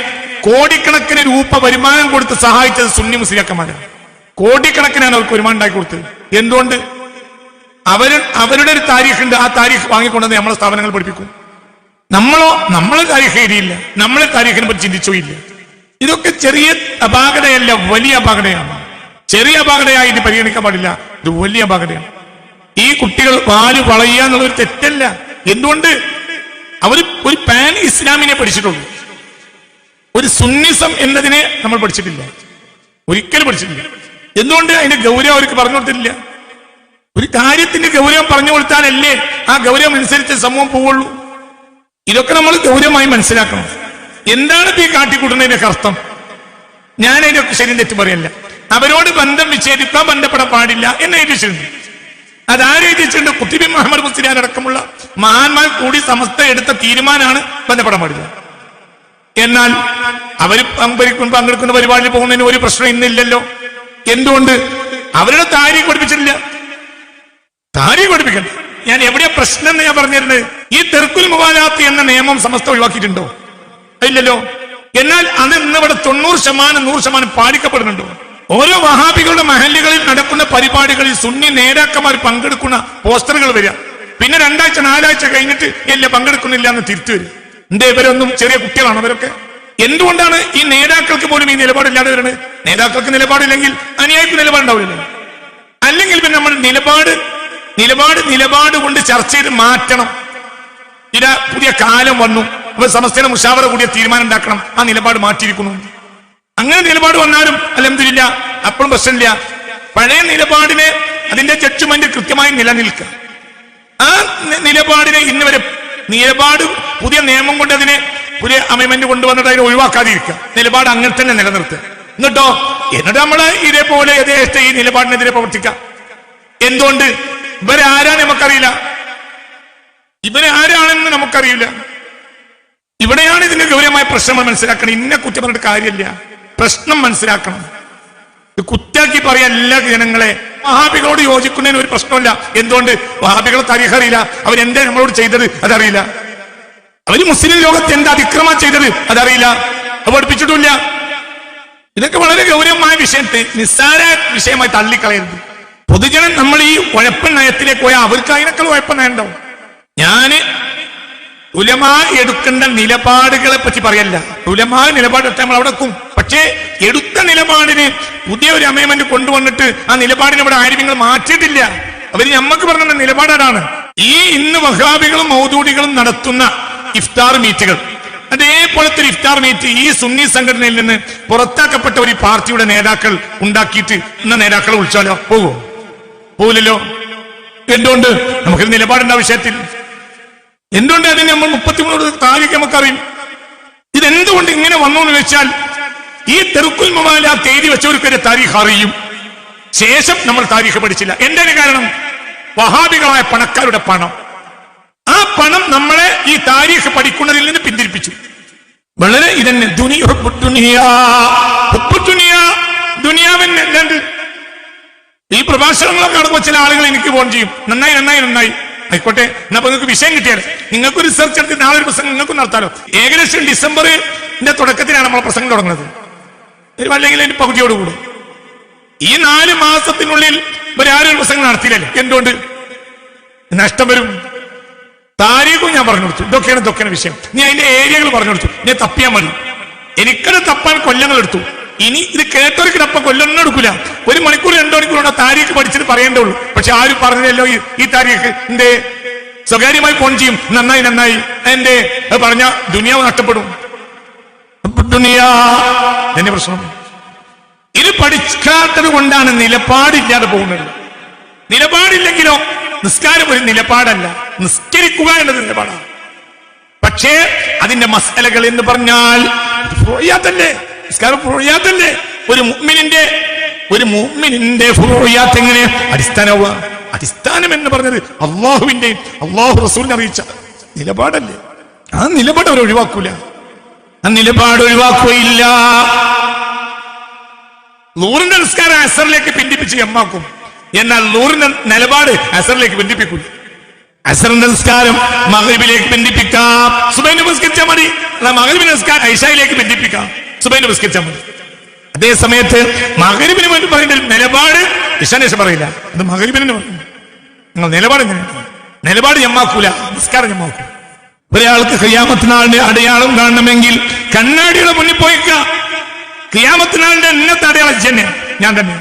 കോടിക്കണക്കിന് രൂപ വരുമാനം കൊടുത്ത് സഹായിച്ചത് സുന്നി മുസ്ലിയാക്കന്മാരാണ്. കോടിക്കണക്കിനാണ് അവർക്ക് വരുമാനം ഉണ്ടാക്കി കൊടുത്തത്. എന്തുകൊണ്ട്? അവരുടെ ഒരു താരീഖുണ്ട്, ആ താരീഖ് വാങ്ങിക്കൊണ്ടത് നമ്മളെ സ്ഥാപനങ്ങൾ പഠിപ്പിക്കും. നമ്മളെ താരീഖ് എഴുതിയില്ല, നമ്മളെ താരീഖിനെ പറ്റി ചിന്തിച്ചോ ഇല്ല. ഇതൊക്കെ ചെറിയ അപാകതയല്ല, വലിയ അപാകതയാണ്. ചെറിയ അപാകതയായി ഇത് പരിഗണിക്കാൻ പാടില്ല, ഇത് വലിയ അപാകതയാണ്. ഈ കുട്ടികൾ വാല് വളയുക എന്നുള്ളൊരു തെറ്റല്ല. എന്തുകൊണ്ട്? അവർ ഒരു പാൻ ഇസ്ലാമിനെ പഠിച്ചിട്ടുള്ളൂ, ഒരു സുന്നിസം എന്നതിനെ നമ്മൾ പഠിച്ചിട്ടില്ല, ഒരിക്കലും പഠിച്ചിട്ടില്ല. എന്തുകൊണ്ട്? അതിന്റെ ഗൗരവം അവർക്ക് പറഞ്ഞു കൊടുത്തിട്ടില്ല. ഒരു കാര്യത്തിന്റെ ഗൗരവം പറഞ്ഞു കൊടുത്താലല്ലേ ആ ഗൗരവം അനുസരിച്ച് സമൂഹം പോവുള്ളൂ. ഇതൊക്കെ നമ്മൾ ഗൗരവമായി മനസ്സിലാക്കണം. എന്താണ് ഈ കാട്ടിക്കൂട്ടുന്നതിന്റെ അർത്ഥം? ഞാൻ അതിനൊക്കെ ശരി തെറ്റ് പറയല്ല. അവരോട് ബന്ധം വിച്ഛേദിക്കാൻ ബന്ധപ്പെടാൻ പാടില്ല എന്ന് എഴുതിയിട്ടുണ്ട്. അതാരെഴുതിയിട്ടുണ്ട്? കുത്തിബി മുഹമ്മദ് മുസ്ലിയാർ അടക്കമുള്ള മഹാന്മാർ കൂടി സമസ്ത എടുത്ത തീരുമാനമാണ് ബന്ധപ്പെടാൻ പാടില്ല. എന്നാൽ അവർ പങ്കെടുക്കുന്ന പരിപാടിയിൽ പോകുന്നതിന് ഒരു പ്രശ്നം ഇന്നില്ലല്ലോ. എന്തുകൊണ്ട്? അവരുടെ താരീഖ് പഠിപ്പിച്ചിട്ടില്ല. താരീഖ് പഠിപ്പിക്കണം. ഞാൻ എവിടെയാ പ്രശ്നം എന്ന് ഞാൻ പറഞ്ഞിരുന്നത്? ഈ തെർക്കുൽ മുവാലാത്ത് എന്ന നിയമം സമസ്ത ഒഴിവാക്കിയിട്ടുണ്ടോ? ഇല്ലല്ലോ. എന്നാൽ അത് ഇന്നിവിടെ 90%, 100% പാലിക്കപ്പെടുന്നുണ്ടോ? ഓരോ വഹാബികളുടെ മഹല്ലുകളിൽ നടക്കുന്ന പരിപാടികളിൽ സുന്നി നേതാക്കന്മാർ പങ്കെടുക്കുന്ന പോസ്റ്ററുകൾ വരിക, പിന്നെ 2 ആഴ്ച 4 ആഴ്ച കഴിഞ്ഞിട്ട് ഇല്ല പങ്കെടുക്കുന്നില്ല എന്ന് തിരുത്തു വരും. എന്തേ, ഇവരൊന്നും ചെറിയ കുട്ടികളാണ് അവരൊക്കെ? എന്തുകൊണ്ടാണ് ഈ നേതാക്കൾക്ക് പോലും ഈ നിലപാടില്ലാതെ വരുന്നത്? നേതാക്കൾക്ക് നിലപാടില്ലെങ്കിൽ അനുയായിക്ക് നിലപാടുണ്ടാവില്ല. അല്ലെങ്കിൽ പിന്നെ നമ്മൾ നിലപാട് കൊണ്ട് ചർച്ച ചെയ്ത് മാറ്റണം. ഇതാ പുതിയ കാലം വന്നു, അപ്പൊ സമസ്തയുടെ മുഷാവറ കൂടിയ തീരുമാനം ഉണ്ടാക്കണം, ആ നിലപാട് മാറ്റിയിരിക്കുന്നു. അങ്ങനെ നിലപാട് വന്നാലും അൽഹംദുലില്ലാ അപ്പോഴും പ്രശ്നമില്ല. പഴയ നിലപാടിനെ, അതിന്റെ ജഡ്ജ്മെന്റ് കൃത്യമായി നിലനിൽക്കുക. ആ നിലപാടിനെ ഇന്ന് വരെ പുതിയ നിയമം കൊണ്ട് അതിനെ പുതിയ അമെൻമെന്റ് കൊണ്ടുവന്നിട്ട് അതിനെ ഒഴിവാക്കാതിരിക്കുക. നിലപാട് അങ്ങനെ തന്നെ നിലനിർത്തുക. എന്നിട്ട് നമ്മള് ഇതേപോലെ യഥേഷ്ട ഈ നിലപാടിനെതിരെ പ്രവർത്തിക്കാം. എന്തുകൊണ്ട്? ഇവരാരാണ് നമുക്കറിയില്ല, ഇവരാരാണെന്ന് നമുക്കറിയില്ല. ഇവിടെയാണ് ഇതിന്റെ ഗൗരവമായ പ്രശ്നം മനസ്സിലാക്കണം. ഇന്ന കുറ്റം പറഞ്ഞിട്ട് കാര്യമില്ല, പ്രശ്നം മനസ്സിലാക്കണം. ഇത് കുറ്റാക്കി പറയാൻ എല്ലാ ജനങ്ങളെ വഹാബികളോട് യോജിക്കുന്നതിന് ഒരു പ്രശ്നമില്ല. എന്തുകൊണ്ട്? വഹാബികളെ താരീഖ് അറിയില്ല, അവരെന്താ നമ്മളോട് ചെയ്തത് അതറിയില്ല, അവര് മുസ്ലിം ലോകത്ത് എന്താ അതിക്രമം ചെയ്തത് അതറിയില്ല, അത് പഠിപ്പിച്ചിട്ടില്ല. ഇതൊക്കെ വളരെ ഗൗരവമായ വിഷയത്തെ നിസ്സാര വിഷയമായി തള്ളിക്കളയരുത്. പൊതുജനം നമ്മൾ ഈ ഉഴപ്പൻ നയത്തിലേക്ക് പോയാൽ അവർക്ക് അതിനൊക്കെ ഉഴപ്പൻ നയം ഉണ്ടാവും. ഞാന് ഉലമാ എടുക്കേണ്ട നിലപാടുകളെ പറ്റി പറയല്ല. ഉലമാ നിലപാടെടുത്താൽ നമ്മൾ അവിടെ വെക്കും. പക്ഷേ എടുത്ത നിലപാടിന് പുതിയ ഒരു അമേൻമെന്റ് കൊണ്ടുവന്നിട്ട് ആ നിലപാടിനെ ഇവിടെ ആരും നിങ്ങൾ മാറ്റിയിട്ടില്ല. അവര് നമ്മക്ക് പറഞ്ഞ നിലപാടാണ്. ഈ ഇന്ന് വഹാബികളും മൗദൂദികളും നടത്തുന്ന ഇഫ്താർ മീറ്റുകൾ, അതേപോലത്തെ ഒരു ഇഫ്താർ മീറ്റ് ഈ സുന്നി സംഘടനയിൽ നിന്ന് പുറത്താക്കപ്പെട്ട ഒരു പാർട്ടിയുടെ നേതാക്കൾ ഉണ്ടാക്കിയിട്ട് ഇന്ന നേതാക്കളെ വിളിച്ചാലോ പോകില്ലല്ലോ. എന്തുകൊണ്ട്? നമുക്കൊരു നിലപാടുണ്ട് ആ വിഷയത്തിൽ. എന്തുകൊണ്ട്? അതിന് നമ്മൾ 33 താരീഖ് നമുക്കറിയും. ഇതെന്തുകൊണ്ട് ഇങ്ങനെ വന്നു എന്ന് വെച്ചാൽ ഈ തെർക്കുൽ മുവാലാത്ത് എഴുതി വെച്ചവർക്കൊരു താരീഖ് അറിയും, ശേഷം നമ്മൾ താരീഖ് പഠിച്ചില്ല. എന്താണ് കാരണം? വഹാബികളായ പണക്കാരുടെ പണം. ആ പണം നമ്മളെ ഈ താരീഖ് പഠിക്കുന്നതിൽ നിന്ന് പിന്തിരിപ്പിച്ചു. വളരെ ഇതന്നെ ദുനിയാവിന് ഈ പ്രഭാഷണങ്ങളൊക്കെ നടക്കുമ്പോൾ ചില ആളുകൾ എനിക്ക് ഫോൺ ചെയ്യും, നന്നായി ആയിക്കോട്ടെ, എന്നാ നിങ്ങൾക്ക് വിഷയം കിട്ടിയാൽ നിങ്ങൾക്ക് റിസർച്ച് എടുത്ത് നാളെ ഒരു പ്രസംഗം നിങ്ങൾക്ക് നടത്താലോ. ഏകദേശം ഡിസംബറിന്റെ തുടക്കത്തിലാണ് നമ്മൾ പ്രസംഗം തുടങ്ങുന്നത്, അല്ലെങ്കിൽ അതിന്റെ പകുതിയോടുകൂടി. ഈ 4 മാസത്തിനുള്ളിൽ ഇവരാരും ഒരു പ്രസംഗം നടത്തിയില്ലല്ലോ. എന്തുകൊണ്ട്? നഷ്ടം വരും. താരീഖും ഞാൻ പറഞ്ഞു കൊടുത്തു, ഇതൊക്കെയാണ് വിഷയം. നീ അതിന്റെ ഏരിയകൾ പറഞ്ഞു കൊടുത്തു, നീ തപ്പിയാൽ മതി. എനിക്കത് തപ്പാൻ കൊല്ലങ്ങൾ എടുത്തു. ഇനി ഇത് കേട്ടവർക്കിടപ്പം കൊല്ലൊന്നും എടുക്കില്ല. 1 മണിക്കൂർ 2 മണിക്കൂറുണ്ടോ താരീഖ് പഠിച്ചിട്ട് പറയേണ്ടുള്ളൂ. പക്ഷെ ആരും പറഞ്ഞല്ലോ ഈ താരീഖ് എന്തേ സ്വകാര്യമായി ഫോൺ ചെയ്യും, നന്നായി നന്നായി എന്റെ പറഞ്ഞ ദുനിയാവ് നഷ്ടപ്പെടും. എന്റെ പ്രശ്നം ഇത് പഠിക്കാത്തത് കൊണ്ടാണ് നിലപാടില്ലാതെ പോകുന്നത്. നിലപാടില്ലെങ്കിലോ നിസ്കാരം ഒരു നിലപാടല്ല, നിസ്കരിക്കുക എന്നത് നിലപാടാണ്. പക്ഷേ അതിന്റെ മസലകൾ എന്ന് പറഞ്ഞാൽ ഫുറൂഇയാത്തല്ലേ, നിസ്കാരം ഫുറൂഇയാത്തല്ലേ. ഒരു മുഅ്മിനിന്റെ ഫുറൂഇയാത്ത് എങ്ങനെ അടിസ്ഥാനമാവുക? അടിസ്ഥാനം എന്ന് പറഞ്ഞത് അള്ളാഹുവിന്റെ അള്ളാഹു റസൂലിനെ അറിയിച്ച നിലപാടല്ലേ. ആ നിലപാട് അവർ ഒഴിവാക്കൂല, ആ നിലപാട് ഒഴിവാക്കുകയില്ല. ലൂറിന്റെ നിസ്കാരം അസറിലേക്ക് പിന്തിപ്പിച്ച് എമ്മാക്കും, എന്നാൽ ലൂറിന്റെ നിലപാട് അസറിലേക്ക് ബന്ധിപ്പിക്കൂല. അസറിന്റെ നിസ്കാരം മഗ്രിബിലേക്ക് ബന്ധിപ്പിക്കാം, സുബൈന് നിസ്കരിച്ചാൽ മതി. മഗ്രിബിന്റെ നിസ്കാരം ഇശായിലേക്ക് ബന്ധിപ്പിക്കാം, സുബൈന് നിസ്കരിച്ചാൽ മതി. അതേ സമയത്ത് മഗ്രിബിന് വേണ്ടി പറയുന്ന നിലപാട് ഇശാനേശം പറയില്ല, അത് മഗ്രിബിന് പറയും. നിങ്ങൾ നിലപാട് എങ്ങനെയാണ്? നിലപാട് ഞമ്മാക്കൂല, നിസ്കാരം ഞമ്മാക്കൂല. ഒരാൾക്ക് ഖിയാമത്ത് നാളിന്റെ അടയാളം കാണണമെങ്കിൽ കണ്ണാടിയുടെ മുന്നിൽ പോയിക്ക. ഖിയാമത്ത് നാളിന്റെ എന്നത്തെ അടയാളം തന്നെ ഞാൻ തന്നെ.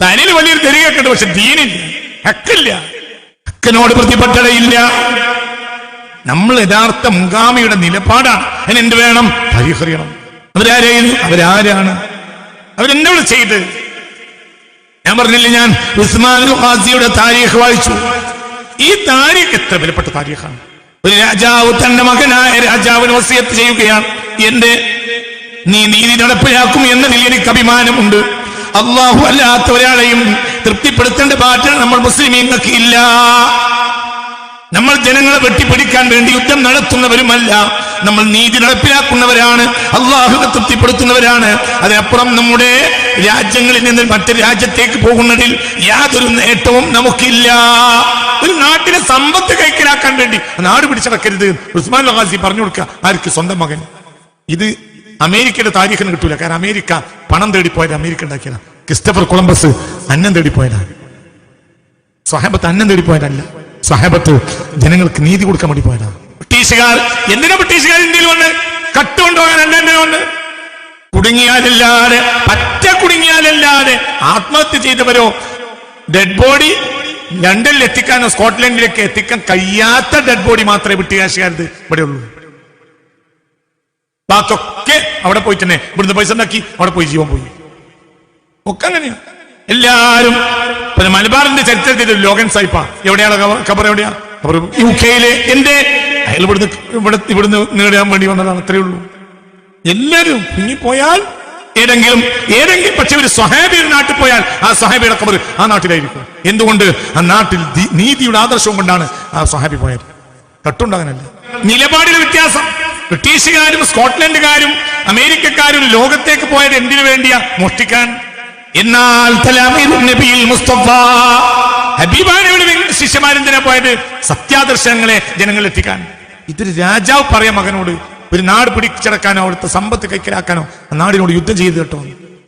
തലയിൽ വലിയൊരു തെരികെട്ടുണ്ട്, പക്ഷെ ദീനില്ല, ഹക്കില്ല, ഹക്കിനോട് പ്രതിബദ്ധതയില്ല. നമ്മൾ യഥാർത്ഥ മുൻഗാമിയുടെ നിലപാടാണ്. അതിന് എന്ത് വേണം? പരിഹരിക്കണം. അവരാരാണ്? അവരെന്നോട് ചെയ്ത് ഞാൻ പറഞ്ഞില്ലേ, ഞാൻ ഉസ്മാൻ ഖാസിയുടെ താരീഖ് വായിച്ചു. ഈ താരീഖ് എത്ര വിലപ്പെട്ട താരീഖാണ്. ഒരു രാജാവ് തന്റെ മകനായ രാജാവിന് വസിയത്ത് ചെയ്യുകയാണ്, നീ നീതി നടപ്പിലാക്കും എന്നതിൽ എനിക്ക് അഭിമാനമുണ്ട്. അള്ളാഹു അല്ലാത്ത ഒരാളെയും തൃപ്തിപ്പെടുത്തേണ്ട ബാധ്യത നമ്മൾ മുസ്ലിമീങ്ങൾക്ക് ഇല്ല. നമ്മൾ ജനങ്ങളെ വെട്ടിപ്പിടിക്കാൻ വേണ്ടി യുദ്ധം നടത്തുന്നവരുമല്ല, നമ്മൾ നീതി നടപ്പിലാക്കുന്നവരാണ്, അള്ളാഹുവിനെ തൃപ്തിപ്പെടുത്തുന്നവരാണ്. അതിനപ്പുറം നമ്മുടെ രാജ്യങ്ങളിൽ നിന്ന് മറ്റൊരു രാജ്യത്തേക്ക് പോകുന്നതിൽ യാതൊരു നേട്ടവും നമുക്കില്ല. ഒരു നാട്ടിലെ സമ്പത്ത് കൈക്കലാക്കാൻ വേണ്ടി നാട് പിടിച്ചടക്കരുത്. ഉസ്മാൻ ഖാസി പറഞ്ഞു കൊടുക്കുക ആർക്ക്? സ്വന്തം മകൻ. ഇത് അമേരിക്കയുടെ താരീഖിന് കിട്ടൂല. കാരണം അമേരിക്ക പണം തേടിപ്പോയത് അമേരിക്ക ഉണ്ടാക്കിയതാണ്. ക്രിസ്റ്റഫർ കൊളംബസ് അന്നം തേടിപ്പോയതാണ്. സ്വഹാബത്ത് അന്നം തേടിപ്പോയതല്ല, സ്വഹാബത്ത് ജനങ്ങൾക്ക് നീതി കൊടുക്കാൻ വേണ്ടി പോയതാണ്. ബ്രിട്ടീഷുകാർ എന്തിനാ ബ്രിട്ടീഷുകാർ ഇന്ത്യയിൽ വന്ന് കട്ടുകൊണ്ടുപോകാനല്ല എന്തിനാ വന്ന്? കുടുങ്ങിയാലല്ലാതെ, പറ്റ കുടുങ്ങിയാലല്ലാതെ ആത്മഹത്യ ചെയ്തവരോ ഡെഡ് ബോഡി ലണ്ടനിൽ എത്തിക്കാനോ സ്കോട്ട്ലൻഡിലേക്ക് എത്തിക്കാൻ കഴിയാത്ത ഡെഡ് ബോഡി മാത്രമേ ബ്രിട്ടീഷുകാരത് ഇവിടെ ഉള്ളൂ. ബാക്കിയൊക്കെ അവിടെ പോയി തന്നെ ഇവിടുന്ന് പൈസ ഉണ്ടാക്കി അവിടെ പോയി ജീവൻ പോയി. ഒക്കെ അങ്ങനെയാ എല്ലാരും. മലബാറിന്റെ ചരിത്രത്തിൽ ലോഗൻ സായിപ്പ എവിടെയാണ് ഖബർ? എവിടെയാ ഖബർ? UK-യിലെ. അയാൾ ഇവിടുന്ന് നേടാൻ വേണ്ടി വന്നതാണ്, അത്രയേ ഉള്ളൂ. എല്ലാരും കുഞ്ഞിപ്പോയാൽ ഏതെങ്കിലും പക്ഷെ ഒരു സ്വഹാബിയുടെ നാട്ടിൽ പോയാൽ ആ സ്വഹാബിയുടെ ഖബർ ആ നാട്ടിലായിരിക്കും. എന്തുകൊണ്ട്? ആ നാട്ടിൽ നീതിയുടെ ആദർശവും കൊണ്ടാണ് ആ സ്വഹാബി പോയത്. കട്ടുണ്ടാകാനല്ല. നിലപാടിലെ വ്യത്യാസം. ബ്രിട്ടീഷുകാരും സ്കോട്ട്ലൻഡുകാരും അമേരിക്കക്കാരും ലോകത്തേക്ക് പോയത് എന്തിനു വേണ്ടിയാ? മോഷ്ടിക്കാൻ. എന്നാൽ നബിയിൽ മുസ്തഫ ഹബീബാനയുടെ ശിഷ്യന്മാരെന്തിനാ പോയത്? സത്യാദർശങ്ങളെ ജനങ്ങളിലെത്തിക്കാൻ. ഇതൊരു രാജാവ് പറയാം മകനോട്, ഒരു നാട് പിടിച്ചടക്കാനോ അവിടുത്തെ സമ്പത്ത് കൈക്കലാക്കാനോ ആ നാടിനോട് യുദ്ധം ചെയ്ത് കേട്ടോ,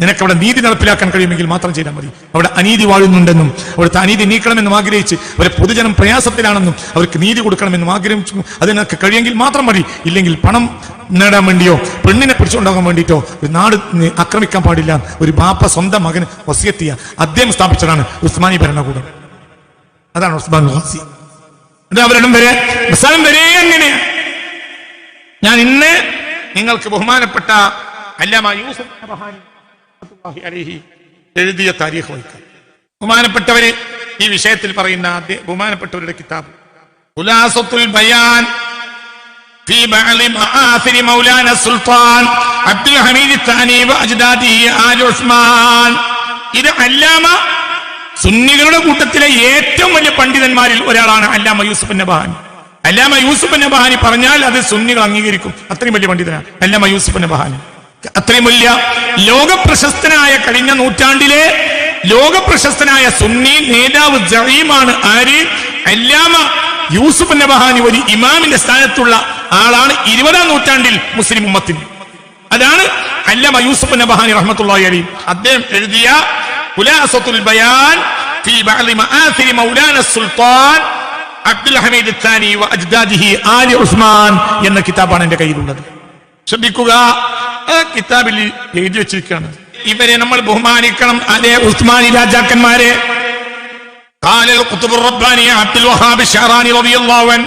നിനക്ക് അവിടെ നീതി നടപ്പിലാക്കാൻ കഴിയുമെങ്കിൽ മാത്രം ചെയ്താൽ മതി. അവിടെ അനീതി വാഴുന്നുണ്ടെന്നും അവിടുത്തെ അനീതി നീക്കണമെന്നും ആഗ്രഹിച്ച് അവരെ പൊതുജനം പ്രയാസത്തിലാണെന്നും അവർക്ക് നീതി കൊടുക്കണമെന്നും ആഗ്രഹിച്ചു അതിനൊക്കെ കഴിയെങ്കിൽ മാത്രം മതി. ഇല്ലെങ്കിൽ പണം നേടാൻ വേണ്ടിയോ പെണ്ണിനെ പിടിച്ചുകൊണ്ടാകാൻ വേണ്ടിയിട്ടോ ഒരു നാട് ആക്രമിക്കാൻ പാടില്ല. ഒരു ബാപ്പ സ്വന്തം മകന് വസിയത്ത് ചെയ്യുക. അദ്ദേഹം സ്ഥാപിച്ചതാണ് ഉസ്മാനി ഭരണകൂടം. അതാണ് ഉസ്മാൻ ഖാസി. അവരിടം വരെ അവസാനം വരെ എങ്ങനെയാ? ഞാൻ ഇന്ന് നിങ്ങൾക്ക് ബഹുമാനപ്പെട്ട അല്ലാമ യൂസുഫ് നബഹാനി എഴുതിയ താരീഖ് വായിക്കാം. ബഹുമാനപ്പെട്ടവര് ഈ വിഷയത്തിൽ പറയുന്ന ബഹുമാനപ്പെട്ടവരുടെ കിതാബ് ഖുലാസത്തുൽ ബയാൻ ഫീ ബഅലി മആസിരി മൗലാന സുൽത്താൻ അബ്ദുൽ ഹമീദ് താനി വ അജ്ദാദിഹി ആലി ഉസ്മാൻ. ഇത് അല്ലാമ സുന്നികളുടെ കൂട്ടത്തിലെ ഏറ്റവും വലിയ പണ്ഡിതന്മാരിൽ ഒരാളാണ് അല്ലാമ യൂസുഫ് നബഹാനി. അല്ലാമ യൂസുഫ് നബഹാനി പറഞ്ഞാൽ അത് സുന്നികൾ അംഗീകരിക്കും. അത്രയും വലിയ പണ്ഡിതനാണ് അല്ലാമ യൂസുഫ് നബഹാനി. അത്രയും വലിയ ലോകപ്രശസ്തനായ കഴിഞ്ഞ നൂറ്റാണ്ടിലെ ലോകപ്രശസ്തനായ സുന്നി നേതാവ് ജഈമാണ് ആര്? അല്ലാമ യൂസുഫ് നബഹാനി. ഒരു ഇമാമിന്റെ സ്ഥാനത്തുള്ള ആളാണ് 20-ാം നൂറ്റാണ്ടിൽ മുസ്ലിം ഉമ്മത്തിന്. അതാണ് അല്ലാമ യൂസുഫ് നബഹാനി റഹ്മത്തുള്ളാഹി അലൈഹി. അദ്ദേഹം എഴുതിയ ഖുലാസത്തുൽ ബയാൻ ഫീ ബഅലി മആസിരി മൗലാന സുൽത്താൻ അബ്ദുൽ ഹമീദ് താനി വ അജ്ദാദിഹി ആലി ഉസ്മാൻ എന്ന കിതാബാണ് എന്റെ കയ്യിലുള്ളത്. ശ്രദ്ധിക്കുക, ആ കിതാബിൽ എഴുതി വെച്ചിരിക്കുകയാണ് ഇവരെ നമ്മൾ ബഹുമാനിക്കണം. അതേ ഉസ്മാനി രാജാക്കന്മാരെ. قال القطب الرباني عبد الوهاب الشعراني رضي الله عنه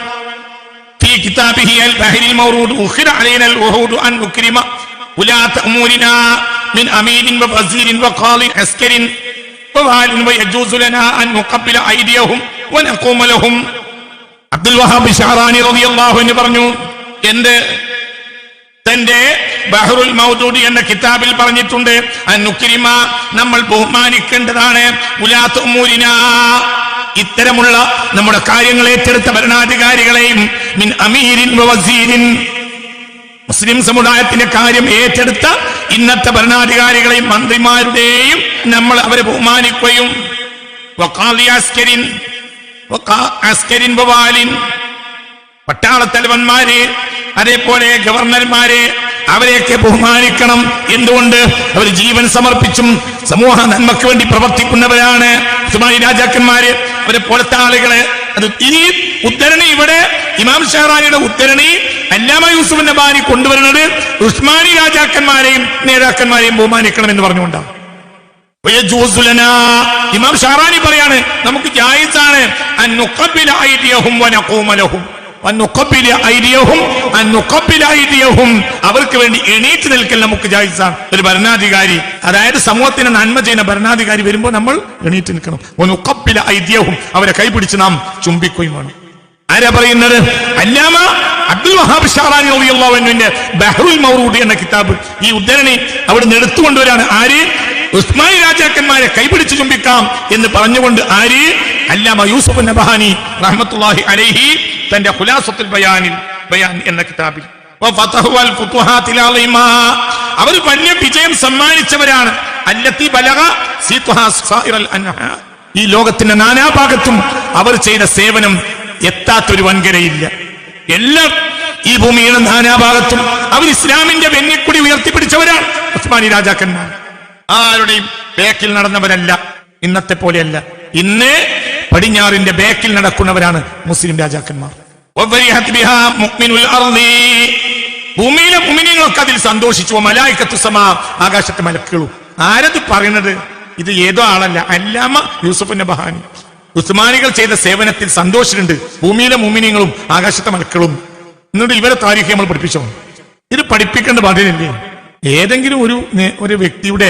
في كتابه البحر المورود أخر علينا الوهود أن نكرم ولاة أمورنا من أمير ووزير وقاض عسكر ووال ويجوز لنا أن نقبل أيديهم ونقوم لهم. അബ്ദുൽ വഹാബ് ഷഅറാനി റളിയല്ലാഹു അൻഹു പറഞ്ഞു, തന്റെ ബഹറുൽ മൗദൂദ് എന്ന കിതാബിൽ പറഞ്ഞിട്ടുണ്ട്, അന്നുക്രിമ നമ്മൾ ബഹുമാനിക്കേണ്ടതാണ്, ഉലാത്ത് ഉമൂരിന ഇത്തരമുള്ള നമ്മുടെ കാര്യങ്ങൾ ഏറ്റെടുത്ത ഭരണാധികാരികളെയും, മിൻ അമീരിൻ വസീരിൻ മുസ്ലിം സമുദായത്തിന്റെ കാര്യം ഏറ്റെടുത്ത ഇന്നത്തെ ഭരണാധികാരികളെയും മന്ത്രിമാരുടെയും നമ്മൾ അവരെ ബഹുമാനിക്കുകയും, വഖാദി അസ്കരിൻ വവാലിൻ പട്ടാളത്തലവന്മാരെ, അതേപോലെ ഗവർണർമാരെ, അവരെയൊക്കെ ബഹുമാനിക്കണം. എന്തുകൊണ്ട്? അവർ ജീവൻ സമർപ്പിച്ചും സമൂഹ നന്മയ്ക്ക് വേണ്ടി പ്രവർത്തിക്കുന്നവരാണ് ഉസ്മാനി രാജാക്കന്മാര്, അവരെ പോലത്തെ ആളുകളെ. അത് ഈ ഉദ്ധരണി ഇവിടെ ഇമാം ഷഹറാനിയുടെ ഉദ്ധരണി അല്ലാമ യൂസുഫ് നബാനി കൊണ്ടുവരുന്നത് ഉസ്മാനി രാജാക്കന്മാരെയും നേതാക്കന്മാരെയും ബഹുമാനിക്കണം എന്ന് പറഞ്ഞുകൊണ്ടാണ്. ഇമാം ഷഹറാനി പറയാണ്, നമുക്ക് ജായിസാണ് അവർക്ക് വേണ്ടി എണീറ്റ് നിൽക്കൽ നമുക്ക് ജായിസാണ്. ഒരു ഭരണാധികാരി, അതായത് സമൂഹത്തിന് നന്മ ചെയ്യുന്ന ഭരണാധികാരി വരുമ്പോൾ നമ്മൾ എണീറ്റ് നിൽക്കണം. അവരെ കൈപിടിച്ച് നാം ചുംബിക്കുകയും വേണം. ആരാ പറയുന്നത്? അല്ലാമ അബ്ദുൽ വഹാബ് ഷഅറാനി റളിയല്ലാഹു അൻഹുവിന്റെ ബഹറുൽ മൗറൂദ് എന്ന കിതാബ് ഈ ഉദ്ധരണി അവിടുന്ന് എടുത്തുകൊണ്ടുവരാണ്. ആര്? ഉസ്മാനി രാജാക്കന്മാരെ കൈപിടിച്ച് ചുംബിക്കാം എന്ന് പറഞ്ഞുകൊണ്ട് ആര്? അല്ലാമ യൂസുഫ് നബഹാനി റഹ്മത്തുള്ളാഹി അലൈഹി തന്റെ ഖുലാസത്തുൽ ബയാൻ എന്ന കിതാബിൽ. അവർ വലിയ വിജയം സമ്മാനിച്ചവരാണ്. അല്ലത്തി ബലഗ സീതുഹാ സായിറൽ അൻഹാ, ഈ ലോകത്തിന്റെ നാനാഭാഗത്തും അവർ ചെയ്ത സേവനം എത്താത്തൊരു വൻകരയില്ല. എല്ലാം ഈ ഭൂമിയുടെ നാനാഭാഗത്തും അവർ ഇസ്ലാമിന്റെ വെന്നിക്കുടി ഉയർത്തിപ്പിടിച്ചവരാണ് ഉസ്മാനി രാജാക്കന്മാർ. ആരുടെയും ബേക്കിൽ നടന്നവരല്ല, ഇന്നത്തെ പോലെയല്ല. ഇന്ന് പടിഞ്ഞാറിന്റെ ബേക്കിൽ നടക്കുന്നവരാണ് മുസ്ലിം രാജാക്കന്മാർ. ഭൂമിയിലെ മുഅ്മിനീങ്ങൾക്ക് അതിൽ സന്തോഷിച്ചു. മലായികത്തു സമാ, ആകാശത്തെ മലക്കുകളും. ആരത് പറയുന്നത്? ഇത് ഏതോ ആളല്ല, അല്ലാമ യൂസുഫ് നബഹാനി. ഉസ്മാനികൾ ചെയ്ത സേവനത്തിൽ സന്തോഷിച്ചിട്ടുണ്ട് ഭൂമിയിലെ മുഅ്മിനീങ്ങളും ആകാശത്തെ മലക്കുകളും. എന്നിട്ട് ഇവരെ താരീഖ് നമ്മൾ പഠിപ്പിച്ചോ? ഇത് പഠിപ്പിക്കേണ്ട പാടില്ലേ? ഏതെങ്കിലും ഒരു വ്യക്തിയുടെ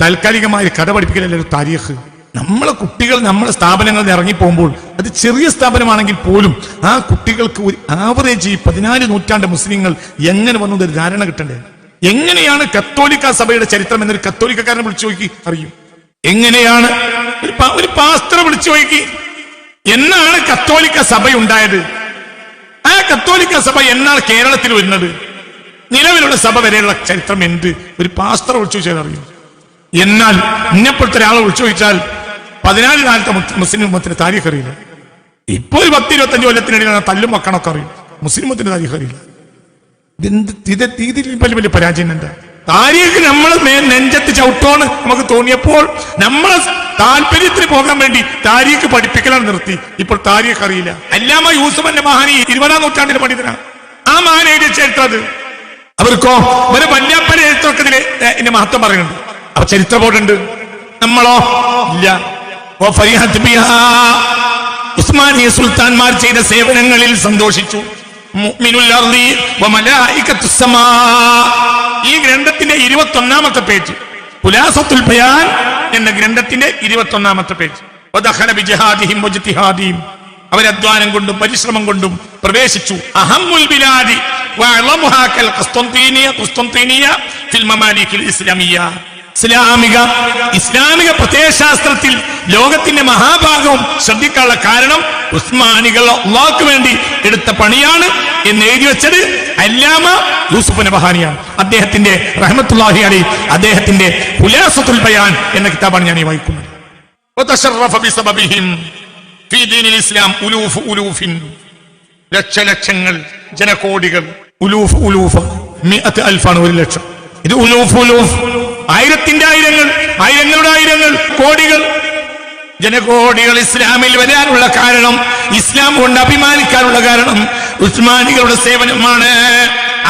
താൽക്കാലികമായ കഥ പഠിപ്പിക്കലല്ലേ ഒരു താരീഖ്. നമ്മളെ കുട്ടികൾ നമ്മളെ സ്ഥാപനങ്ങളിൽ നിന്ന് ഇറങ്ങിപ്പോകുമ്പോൾ, അത് ചെറിയ സ്ഥാപനമാണെങ്കിൽ പോലും ആ കുട്ടികൾക്ക് ഒരു ആവറേജ് ഈ 14 നൂറ്റാണ്ട് മുസ്ലിങ്ങൾ എങ്ങനെ വന്നത് ഒരു ധാരണ കിട്ടണ്ടേ? എങ്ങനെയാണ് കത്തോലിക്ക സഭയുടെ ചരിത്രം എന്നൊരു കത്തോലിക്കക്കാരനെ വിളിച്ചു നോക്കി അറിയും. എങ്ങനെയാണ് ഒരു പാസ്റ്ററെ വിളിച്ചു നോക്കി എന്നാണ് കത്തോലിക്ക സഭ ഉണ്ടായത്? ആ കത്തോലിക്ക സഭ എന്നാണ് കേരളത്തിൽ വരുന്നത്? നിലവിലുള്ള സഭ വരെയുള്ള ചരിത്രം എന്ത് ഒരു പാസ്റ്ററെ വിളിച്ചു ചോദിച്ചാൽ അറിയും. എന്നാൽ ഇന്നെപ്പോഴത്തെ ഒരാളെ വിളിച്ചു ചോദിച്ചാൽ 14 കാലത്തെ മുസ്ലിം ഉമ്മത്തിന്റെ താരീഖ് അറിയില്ല. ഇപ്പൊ ഒരു 10-25 കൊല്ലത്തിനിടയിൽ തല്ലും മക്കണൊക്കെ അറിയും, മുസ്ലിം ഉമ്മത്തിന്റെ താരീഖ് അറിയില്ല. ഇതിൽ വലിയ പരാജയം എന്താ? താരീഖ് നമ്മൾ നെഞ്ചത്ത് ചവിട്ടോന്ന് നമുക്ക് തോന്നിയപ്പോൾ നമ്മളെ താല്പര്യത്തിന് പോകാൻ വേണ്ടി താരീഖ് പഠിപ്പിക്കലാണ് നിർത്തി. ഇപ്പോൾ താരീഖ് അറിയില്ല. അല്ലാമ യൂസുഫ് നബഹാനി 20-ാം നൂറ്റാണ്ടിലെ പണ്ഡിതനാണ്. ആ മഹാൻ എഴുതിയ ചരിത്രം അത്. അവർക്കോ ഒരു വല്യാപ്പന എഴുത്തൊക്കെ ഇതിന്റെ മഹത്വം പറയുന്നുണ്ട്. അപ്പൊ ചരിത്ര ബോർഡുണ്ട്, നമ്മളോ ഇല്ല. ഉസ്മാനിയ സുൽത്താൻമാർ ചെയ്ത സേവനങ്ങളിൽ സന്തോഷിച്ചു. ഈ ഗ്രന്ഥത്തിന്റെ 21-ാമത്തെ പേജ്, ഖുലാസത്തുൽ ബയാൻ എന്ന ഗ്രന്ഥത്തിന്റെ 21-ാമത്തെ പേജ്. അവരധ്വാനം കൊണ്ടും പരിശ്രമം കൊണ്ടും പ്രവേശിച്ചു. അഹമ്മുൽ ബിലാദി വഅലമുഹാ കൽ ഖുസ്തന്തീനിയ ഫിൽ മമാലികിൽ ഇസ്ലാമിയ്യ, ഇസ്ലാമിക പ്രത്യയശാസ്ത്രത്തിൽ ലോകത്തിന്റെ മഹാഭാഗവും ശ്രദ്ധിക്കാനുള്ള കാരണം ഉസ്മാനികൾ അള്ളാഹ്ക്ക് വേണ്ടി എടുത്ത പണിയാണ് എന്ന് എഴുതി വെച്ചത് അല്ലാമ യൂസുഫ് നബഹാനിയാണ്. അദ്ദേഹത്തിന്റെ റഹ്മത്തുള്ളാഹി അലൈഹി അദ്ദേഹത്തിന്റെ ഖുലാസത്തുൽ ബയാൻ എന്ന കിതാബാണ് ഞാൻ ഈ വായിക്കുന്നത്. ലക്ഷലക്ഷങ്ങൾ, ജനകോടികൾ. അൽഫാണ് 1 ലക്ഷം. ഇത് ആയിരത്തിന്റെ ആയിരങ്ങൾ, ആയിരങ്ങളുടെ ആയിരങ്ങൾ, കോടികൾ, ജനകോടികൾ ഇസ്ലാമിൽ വരാനുള്ള കാരണം, ഇസ്ലാം കൊണ്ട് അഭിമാനിക്കാനുള്ള കാരണം ഉസ്മാനികളുടെ സേവനമാണ്.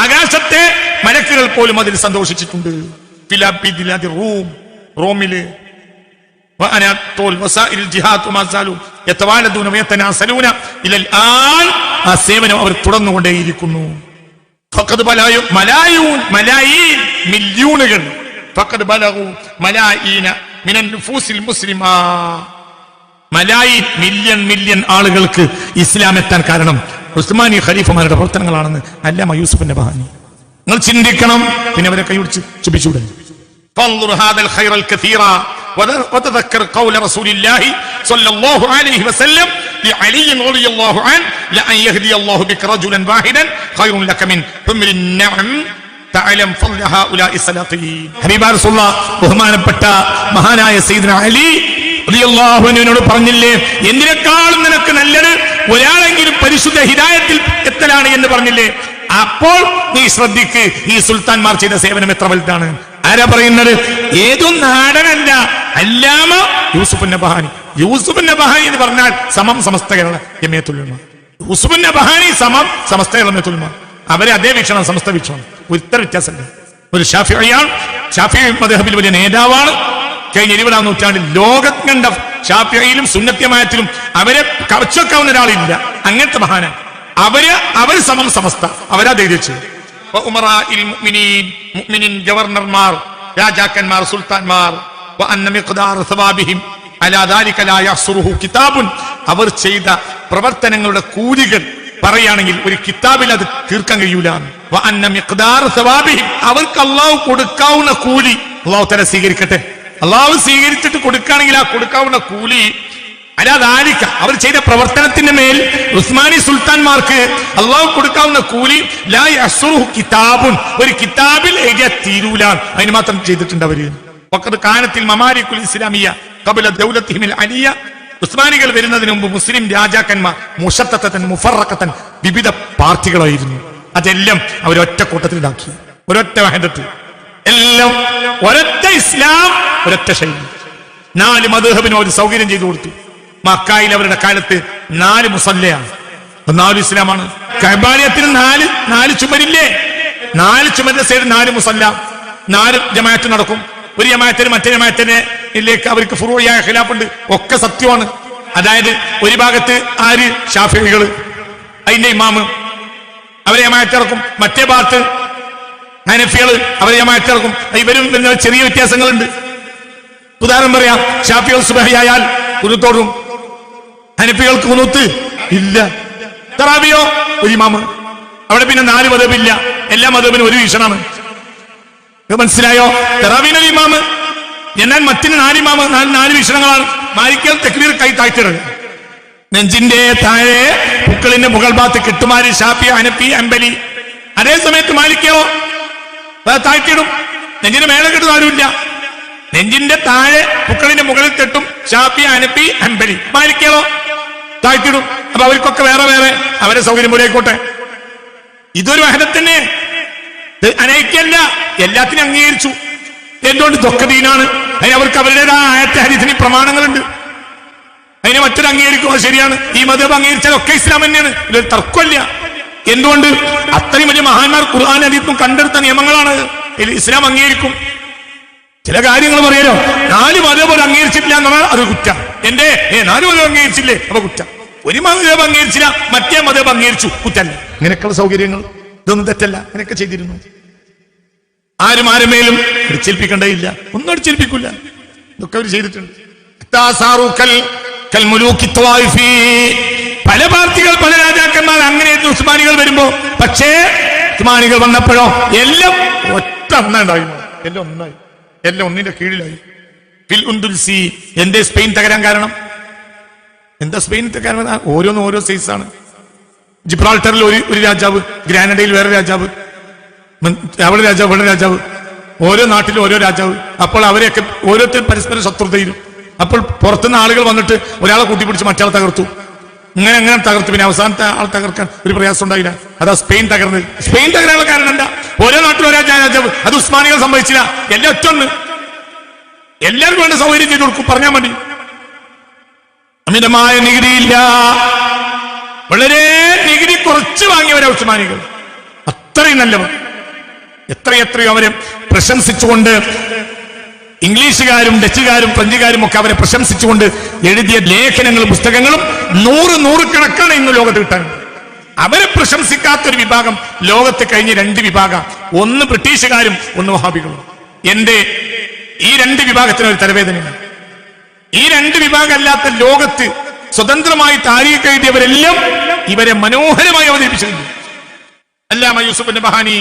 ആകാശത്തെ മലക്കുകൾ പോലും അതിൽ സന്തോഷിച്ചിട്ടുണ്ട്. റൂം, റോമില് ആ സേവനം അവർ തുടർന്നുകൊണ്ടേയിരിക്കുന്നു. മില്യൂണുകൾ മില്യൺ ആളുകൾക്ക് ഇസ്ലാം എത്താൻ കാരണം ഉസ്മാനി ഖലീഫമാരുടെ പ്രവർത്തനങ്ങളാണെന്ന് അല്ലാമ യൂസുഫ് നബഹാനി. നിങ്ങൾ ചിന്തിക്കണം. പിന്നെ അവരെ കൈപിടിച്ച് ചുപിച്ചൂടെ. فانظر هذا الخير الكثير وتذكر قول رسول الله صلى الله عليه وسلم لعلي رضي الله عنه لأن يهدي الله بك رجلا واحدا خير لك من حمر النعم تعلم فضل هؤلاء السلاطين. ഹബീബ റസൂലുള്ളാഹി ബഹുമാനപ്പെട്ട മഹാനായ സയ്യിദ്ന അലി റളിയല്ലാഹു അൻഹുവിനോട് പറഞ്ഞില്ലേ, എന്തിനേക്കാളും നിനക്ക് നല്ലത് ഒരാളെങ്കിലും പരിശുദ്ധ ഹിദായത്തിൽ എത്തലാണ് എന്ന് പറഞ്ഞില്ലേ? അപ്പോൾ നീ ശ്രദ്ധിക്ക്, ഈ സുൽത്താൻമാർ ചെയ്ത സേവനം എത്ര വലുതാണ്. ആരാ പറയുന്നത്? ഏതോ നാടനല്ല, അല്ലാമ യൂസുഫ് നബഹാനി. യൂസുഫ് നബഹാനി എന്ന് പറഞ്ഞാൽ സമം സമസ്ത കേരള ജമിയത്തുൽ ഉലമ. യൂസുഫ് നബഹാനി സമം സമസ്ത കേരള ജമിയത്തുൽ ഉലമ. അവരെ അതേ വീക്ഷണം, സമസ്ത വീക്ഷണം. ഒരിത്ര വ്യത്യാസമില്ല. ഒരു ഷാഫിഈയാണ്, ഷാഫിഈ മദ്ഹബിൽ വലിയ നേതാവാണ്. കഴിഞ്ഞ 20-ാം നൂറ്റാണ്ടിൽ ലോകം കണ്ട ഷാഫിഈയിലും സുന്നത്യമായത്തിലും അവരെ കവച്ചൊക്കാവുന്ന ഒരാളില്ല. അങ്ങനത്തെ മഹാനാണ്. അവര് സമം സമസ്ത, അവരാ ധൈര്യച്ചു. ഗവർണർമാർ, രാജാക്കന്മാർ, സുൽത്താൻമാർ, അവർ ചെയ്ത പ്രവർത്തനങ്ങളുടെ കൂലികൾ പറയുകയാണെങ്കിൽ ഒരു കിതാബിൽ അത് തീർക്കാൻ കഴിയൂല. അവർക്ക് അള്ളാഹു കൊടുക്കാവുന്ന കൂലി അള്ളാഹു തആല സ്വീകരിക്കട്ടെ. അള്ളാഹു സ്വീകരിച്ചിട്ട് കൊടുക്കുകയാണെങ്കിൽ ആ കൊടുക്കാവുന്ന കൂലി അല്ലാതാലിക്ക അവർ ചെയ്ത പ്രവർത്തനത്തിന്റെ മേൽ ഉസ്മാനി സുൽത്താൻമാർക്ക് അള്ളാഹു കൊടുക്കാവുന്ന കൂലി ലാ യസ്റുഹു കിതാബുൻ, ഒരു കിതാബിൽ എഴുതിയ തീരൂല. അതിന് മാത്രം ചെയ്തിട്ടുണ്ട് അവര്. വഖദ് കാനത്തിൽ മമാലികുൽ ഇസ്ലാമിയ ഖബല ദൗലത്തിഹിൽ അലിയ, ഉസ്മാനികൾ വരുന്നതിന് മുമ്പ് മുസ്ലിം രാജാക്കന്മാർ മുശത്തത്തൻ മുഫറഖത്തൻ വിവിധ പാർട്ടികളായിരുന്നു. അതെല്ലാം അവരൊറ്റ കൂട്ടത്തിലാക്കി, ഒരൊറ്റ വഹദത്ത്, എല്ലാം ഒരൊറ്റ ഇസ്ലാം, ഒരൊറ്റ ശൈലി. 4 മദ്ഹബിനും ഒരു സൗകര്യം ചെയ്തു കൊടുത്തു. മക്കായിൽ അവരുടെ കാലത്ത് 4 മുസല്ലയാണ്, 4 ഇസ്ലാമാണ്. കഅബാലയത്തിന് 4 ചുമരില്ലേ? 4 ചുമരിന്റെ സൈഡ് 4 മുസല്ല, 4 ജമാഅത്ത് നടക്കും. ഒരു ജമാഅത്തിന് മറ്റേ ജമാഅത്തിലേക്ക് അവർക്ക് ഫുറൂഇയായ ഖിലാഫുണ്ട്. ഒക്കെ സത്യമാണ്. അതായത് ഒരു ഭാഗത്ത് ആര്? ഷാഫിഈകൾ, അതിന്റെ ഇമാമ്, അവരെ ജമാഅത്ത് ഇറക്കും. മറ്റേ ഭാഗത്ത് ഹനഫികള്, അവരെ ജമാഅത്ത് ഇറക്കും. ഇവരും ചെറിയ വ്യത്യാസങ്ങളുണ്ട്. ഉദാഹരണം പറയാം, ഷാഫികൾ സുബഹിയായാൽ കുനൂത്തോടും, ഹനഫികൾക്ക് കുനൂത്ത് ഇല്ല. തറാവിയോ ഒരു ഇമാമ്. അവിടെ പിന്നെ 4 മദ്ഹബില്ല, എല്ലാ മദ്ഹബിനും ഒരു വീക്ഷണമാണ്. മനസ്സിലായോ? തറാവീനൊരു ഇമാമ്, എന്നാൽ മറ്റിന് 4 ഇമാമ്, 4 വീക്ഷണങ്ങളാണ്. മാലിക്കൽ തക്ബീർ കൈ താഴ്ത്തിയിടുക, നെഞ്ചിന്റെ താഴെ പുക്കളിന്റെ മുകൾ ഭാഗത്ത് കിട്ടുമാര് ഷാഫി, ഹനഫി, ഹംബലി. അതേ സമയത്ത് മാലിക്കോ താഴ്ത്തിയിടും, നെഞ്ചിന് മേലെ കിട്ടുന്ന ആരുമില്ല. നെഞ്ചിന്റെ താഴെ പുക്കളിന്റെ മുകളിൽ കെട്ടും ഷാഫി, ഹനഫി, ഹംബലി. മാലിക്കോ താഴ്ത്തിയിടും. അപ്പൊ അവർക്കൊക്കെ വേറെ വേറെ അവരെ സൗകര്യം പോലെ ആയിക്കോട്ടെ. ഇതൊരു വഹദത്തന്നെ, അനൈക്യല്ല, എല്ലാത്തിനും അംഗീകരിച്ചു. എന്തുകൊണ്ട്? ഇതൊക്കെ ദീനാണ്. അതിന് അവർക്ക് അവരുടേതായ ആയത്തെ ഹദീസിന് പ്രമാണങ്ങളുണ്ട്. അതിന് മറ്റൊരു അംഗീകരിക്കുക ശരിയാണ്. ഈ മദ്ഹബ് അംഗീകരിച്ചാൽ ഒക്കെ ഇസ്ലാം തന്നെയാണ്, ഇതൊരു തർക്കമില്ല. എന്തുകൊണ്ട്? അത്രയും വലിയ മഹാന്മാർ ഖുർആൻ ഹദീസും കണ്ടെടുത്ത നിയമങ്ങളാണ്. ഇസ്ലാം അംഗീകരിക്കും. ചില കാര്യങ്ങൾ പറയാലോ, 4 മദ്ഹബ് അംഗീകരിച്ചിട്ടില്ല എന്ന് പറഞ്ഞാൽ അത് കുറ്റം. 4 മദ്ഹബ് അംഗീകരിച്ചില്ലേ, അപ്പൊ കുറ്റം. ഒരു മദ്ഹബ് അംഗീകരിച്ചില്ല, മറ്റേ മദ്ഹബ് അംഗീകരിച്ചു, കുറ്റല്ല. ഇങ്ങനെയൊക്കെയുള്ള സൗകര്യങ്ങൾ, ഇതൊന്നും തെറ്റല്ല. അങ്ങനെയൊക്കെ ചെയ്തിരുന്നു. ആരും ആരുമേലും അടിച്ചേൽപ്പിക്കേണ്ടതില്ല, ഒന്നും അടിച്ചേൽപ്പിക്കില്ല. ഇതൊക്കെ അവർ ചെയ്തിട്ടുണ്ട്. പല പാർട്ടികൾ, പല രാജാക്കന്മാർ അങ്ങനെയായിരുന്നു ഉസ്മാനികൾ വരുമ്പോ. പക്ഷേ ഉസ്മാനികൾ വന്നപ്പോഴോ എല്ലാം ഒറ്റ ഒന്നുണ്ടായിരുന്നു. എല്ലാം ഒന്നായി, എല്ലാം ഒന്നിന്റെ കീഴിലായി. എന്തേ സ്പെയിൻ തകരാൻ കാരണം? എന്താ സ്പെയിൻ തകരാൻ? ഓരോന്നും ഓരോ സൈസാണ്. ജിബ്രാൾട്ടറിൽ ഒരു രാജാവ്, ഗ്രാനഡയിൽ വേറെ രാജാവ്, അവിടെ രാജാവ്, ഇവിടെ രാജാവ്, ഓരോ നാട്ടിലും ഓരോ രാജാവ്. അപ്പോൾ അവരെയൊക്കെ ഓരോരുത്തരും പരസ്പരം ശത്രുതയിലും. അപ്പോൾ പുറത്തുനിന്ന് ആളുകൾ വന്നിട്ട് ഒരാളെ കൂട്ടിപ്പിടിച്ച് മറ്റയാളെ തകർത്തു. അങ്ങനെ തകർത്തു. പിന്നെ അവസാനത്തെ ആൾ തകർക്കാൻ ഒരു പ്രയാസം ഉണ്ടായില്ല. അതാ സ്പെയിൻ തകർന്നത്. സ്പെയിൻ തകരാനുള്ള കാരണം എന്താ? ഓരോ നാട്ടിലും ഓരോ രാജാവ്. അത് ഉസ്മാനികൾ സംഭവിച്ചില്ല. എല്ലാം ഒറ്റൊന്ന്, എല്ലാവർക്കും വേണ്ട സൗകര്യം ചെയ്തു കൊടുക്കും. പറഞ്ഞാൽ മതി. അമിതമായ നികുതിയില്ല, വളരെ നികുതി കുറച്ച് വാങ്ങിയവരാ ഉസ്മാനികൾ. അത്രയും നല്ലവർ. എത്രയെത്രയോ അവരെ പ്രശംസിച്ചുകൊണ്ട് ഇംഗ്ലീഷുകാരും ഡച്ചുകാരും ഫ്രഞ്ചുകാരും ഒക്കെ അവരെ പ്രശംസിച്ചുകൊണ്ട് എഴുതിയ ലേഖനങ്ങളും പുസ്തകങ്ങളും നൂറുകണക്കാണ് ഇന്ന് ലോകത്ത് കിട്ടാനുണ്ട്. അവരെ പ്രശംസിക്കാത്തൊരു വിഭാഗം ലോകത്ത് കഴിഞ്ഞ 2 വിഭാഗം, ഒന്ന് ബ്രിട്ടീഷുകാരും ഒന്ന് വഹാബികളും. എന്റെ ഈ 2 വിഭാഗത്തിന് ഒരു തലവേദനയാണ്. ഈ 2 വിഭാഗം അല്ലാത്ത ലോകത്ത് സ്വതന്ത്രമായി താരീഖ് എഴുതിയവരെല്ലാം ഇവരെ മനോഹരമായി അവതരിപ്പിച്ചിട്ടുണ്ട്. അല്ലാമ യൂസുഫ് നബഹാനി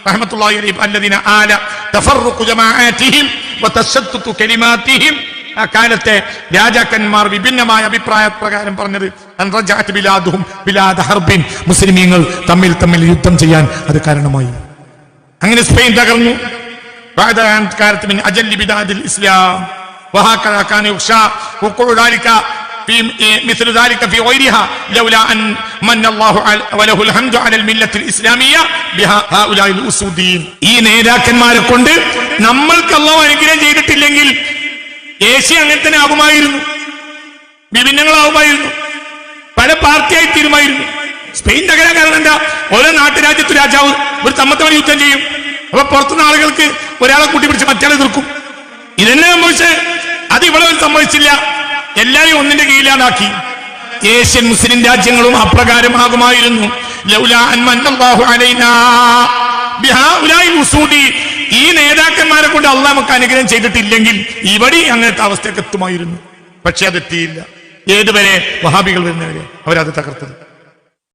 റഹ്മത്തുള്ളാഹി അലൈഹി അല്ലദീന ആല തഫറഖു ജമാഅതിഹിം വതശദ്ദുതു കലിമാതിഹിം, ആ കാലത്തെ രാജാക്കന്മാർ വിഭിന്നമായ അഭിപ്രായ പ്രകാരം പറഞ്ഞത് അൻറജഅത് ബിലാദുഹും ബിലാദ ഹർബിൻ, മുസ്ലിമീങ്ങൾ തമ്മിൽ യുദ്ധം ചെയ്യാൻ അത് കാരണമായി. അങ്ങനെ സ്പെയിൻ തകർന്നു. بعد أن كانت من أجل بلاد الإسلام وهكذا كان يخشى وقوع ذلك في مثل ذلك في غيرها لولا أن من الله وله الحمد على الملة الإسلامية بهؤلاء الأسودين. ഈ നേതാക്കന്മാരെ കൊണ്ട് നമ്മൾക്ക് അല്ലാഹു അനുഗ്രഹം ചെയ്തിട്ടില്ലെങ്കിൽ ഏഷ്യ അങ്ങനെ തന്നെ ആകുമായിരുന്നു, വിഭിന്നങ്ങളാവുമായിരുന്നു, പല പാർട്ടിയായി തീരുമായിരുന്നു. സ്പെയിൻ തകരാൻ കാരണം എന്താ? ഓരോ നാട്ടുരാജ്യത്തു രാജാവ് ഒരു തമ്മത്തവണ യുദ്ധം ചെയ്യും. അപ്പൊ പുറത്തുനിന്ന് ആളുകൾക്ക് ഒരാളെ കൂട്ടിപ്പിടിച്ച് മറ്റയാളെ എതിർക്കും. ഇതെന്നെ സംഭവിച്ച് അത് ഇവിടെ സംഭവിച്ചില്ല. എല്ലാരെയും ഒന്നിന്റെ കീഴിലാണാക്കി. ഏഷ്യൻ മുസ്ലിം രാജ്യങ്ങളും അപ്രകാരമാകുമായിരുന്നു. ഈ നേതാക്കന്മാരെ കൊണ്ട് അള്ളാഹ് നമുക്ക് അനുഗ്രഹം ചെയ്തിട്ടില്ലെങ്കിൽ ഇവിടെ അങ്ങനത്തെ അവസ്ഥയൊക്കെ എത്തുമായിരുന്നു. പക്ഷെ അതെത്തിയില്ല. ഏതുവരെ? വഹാബികൾ വരുന്നവരെ അവരത് തകർത്തത്.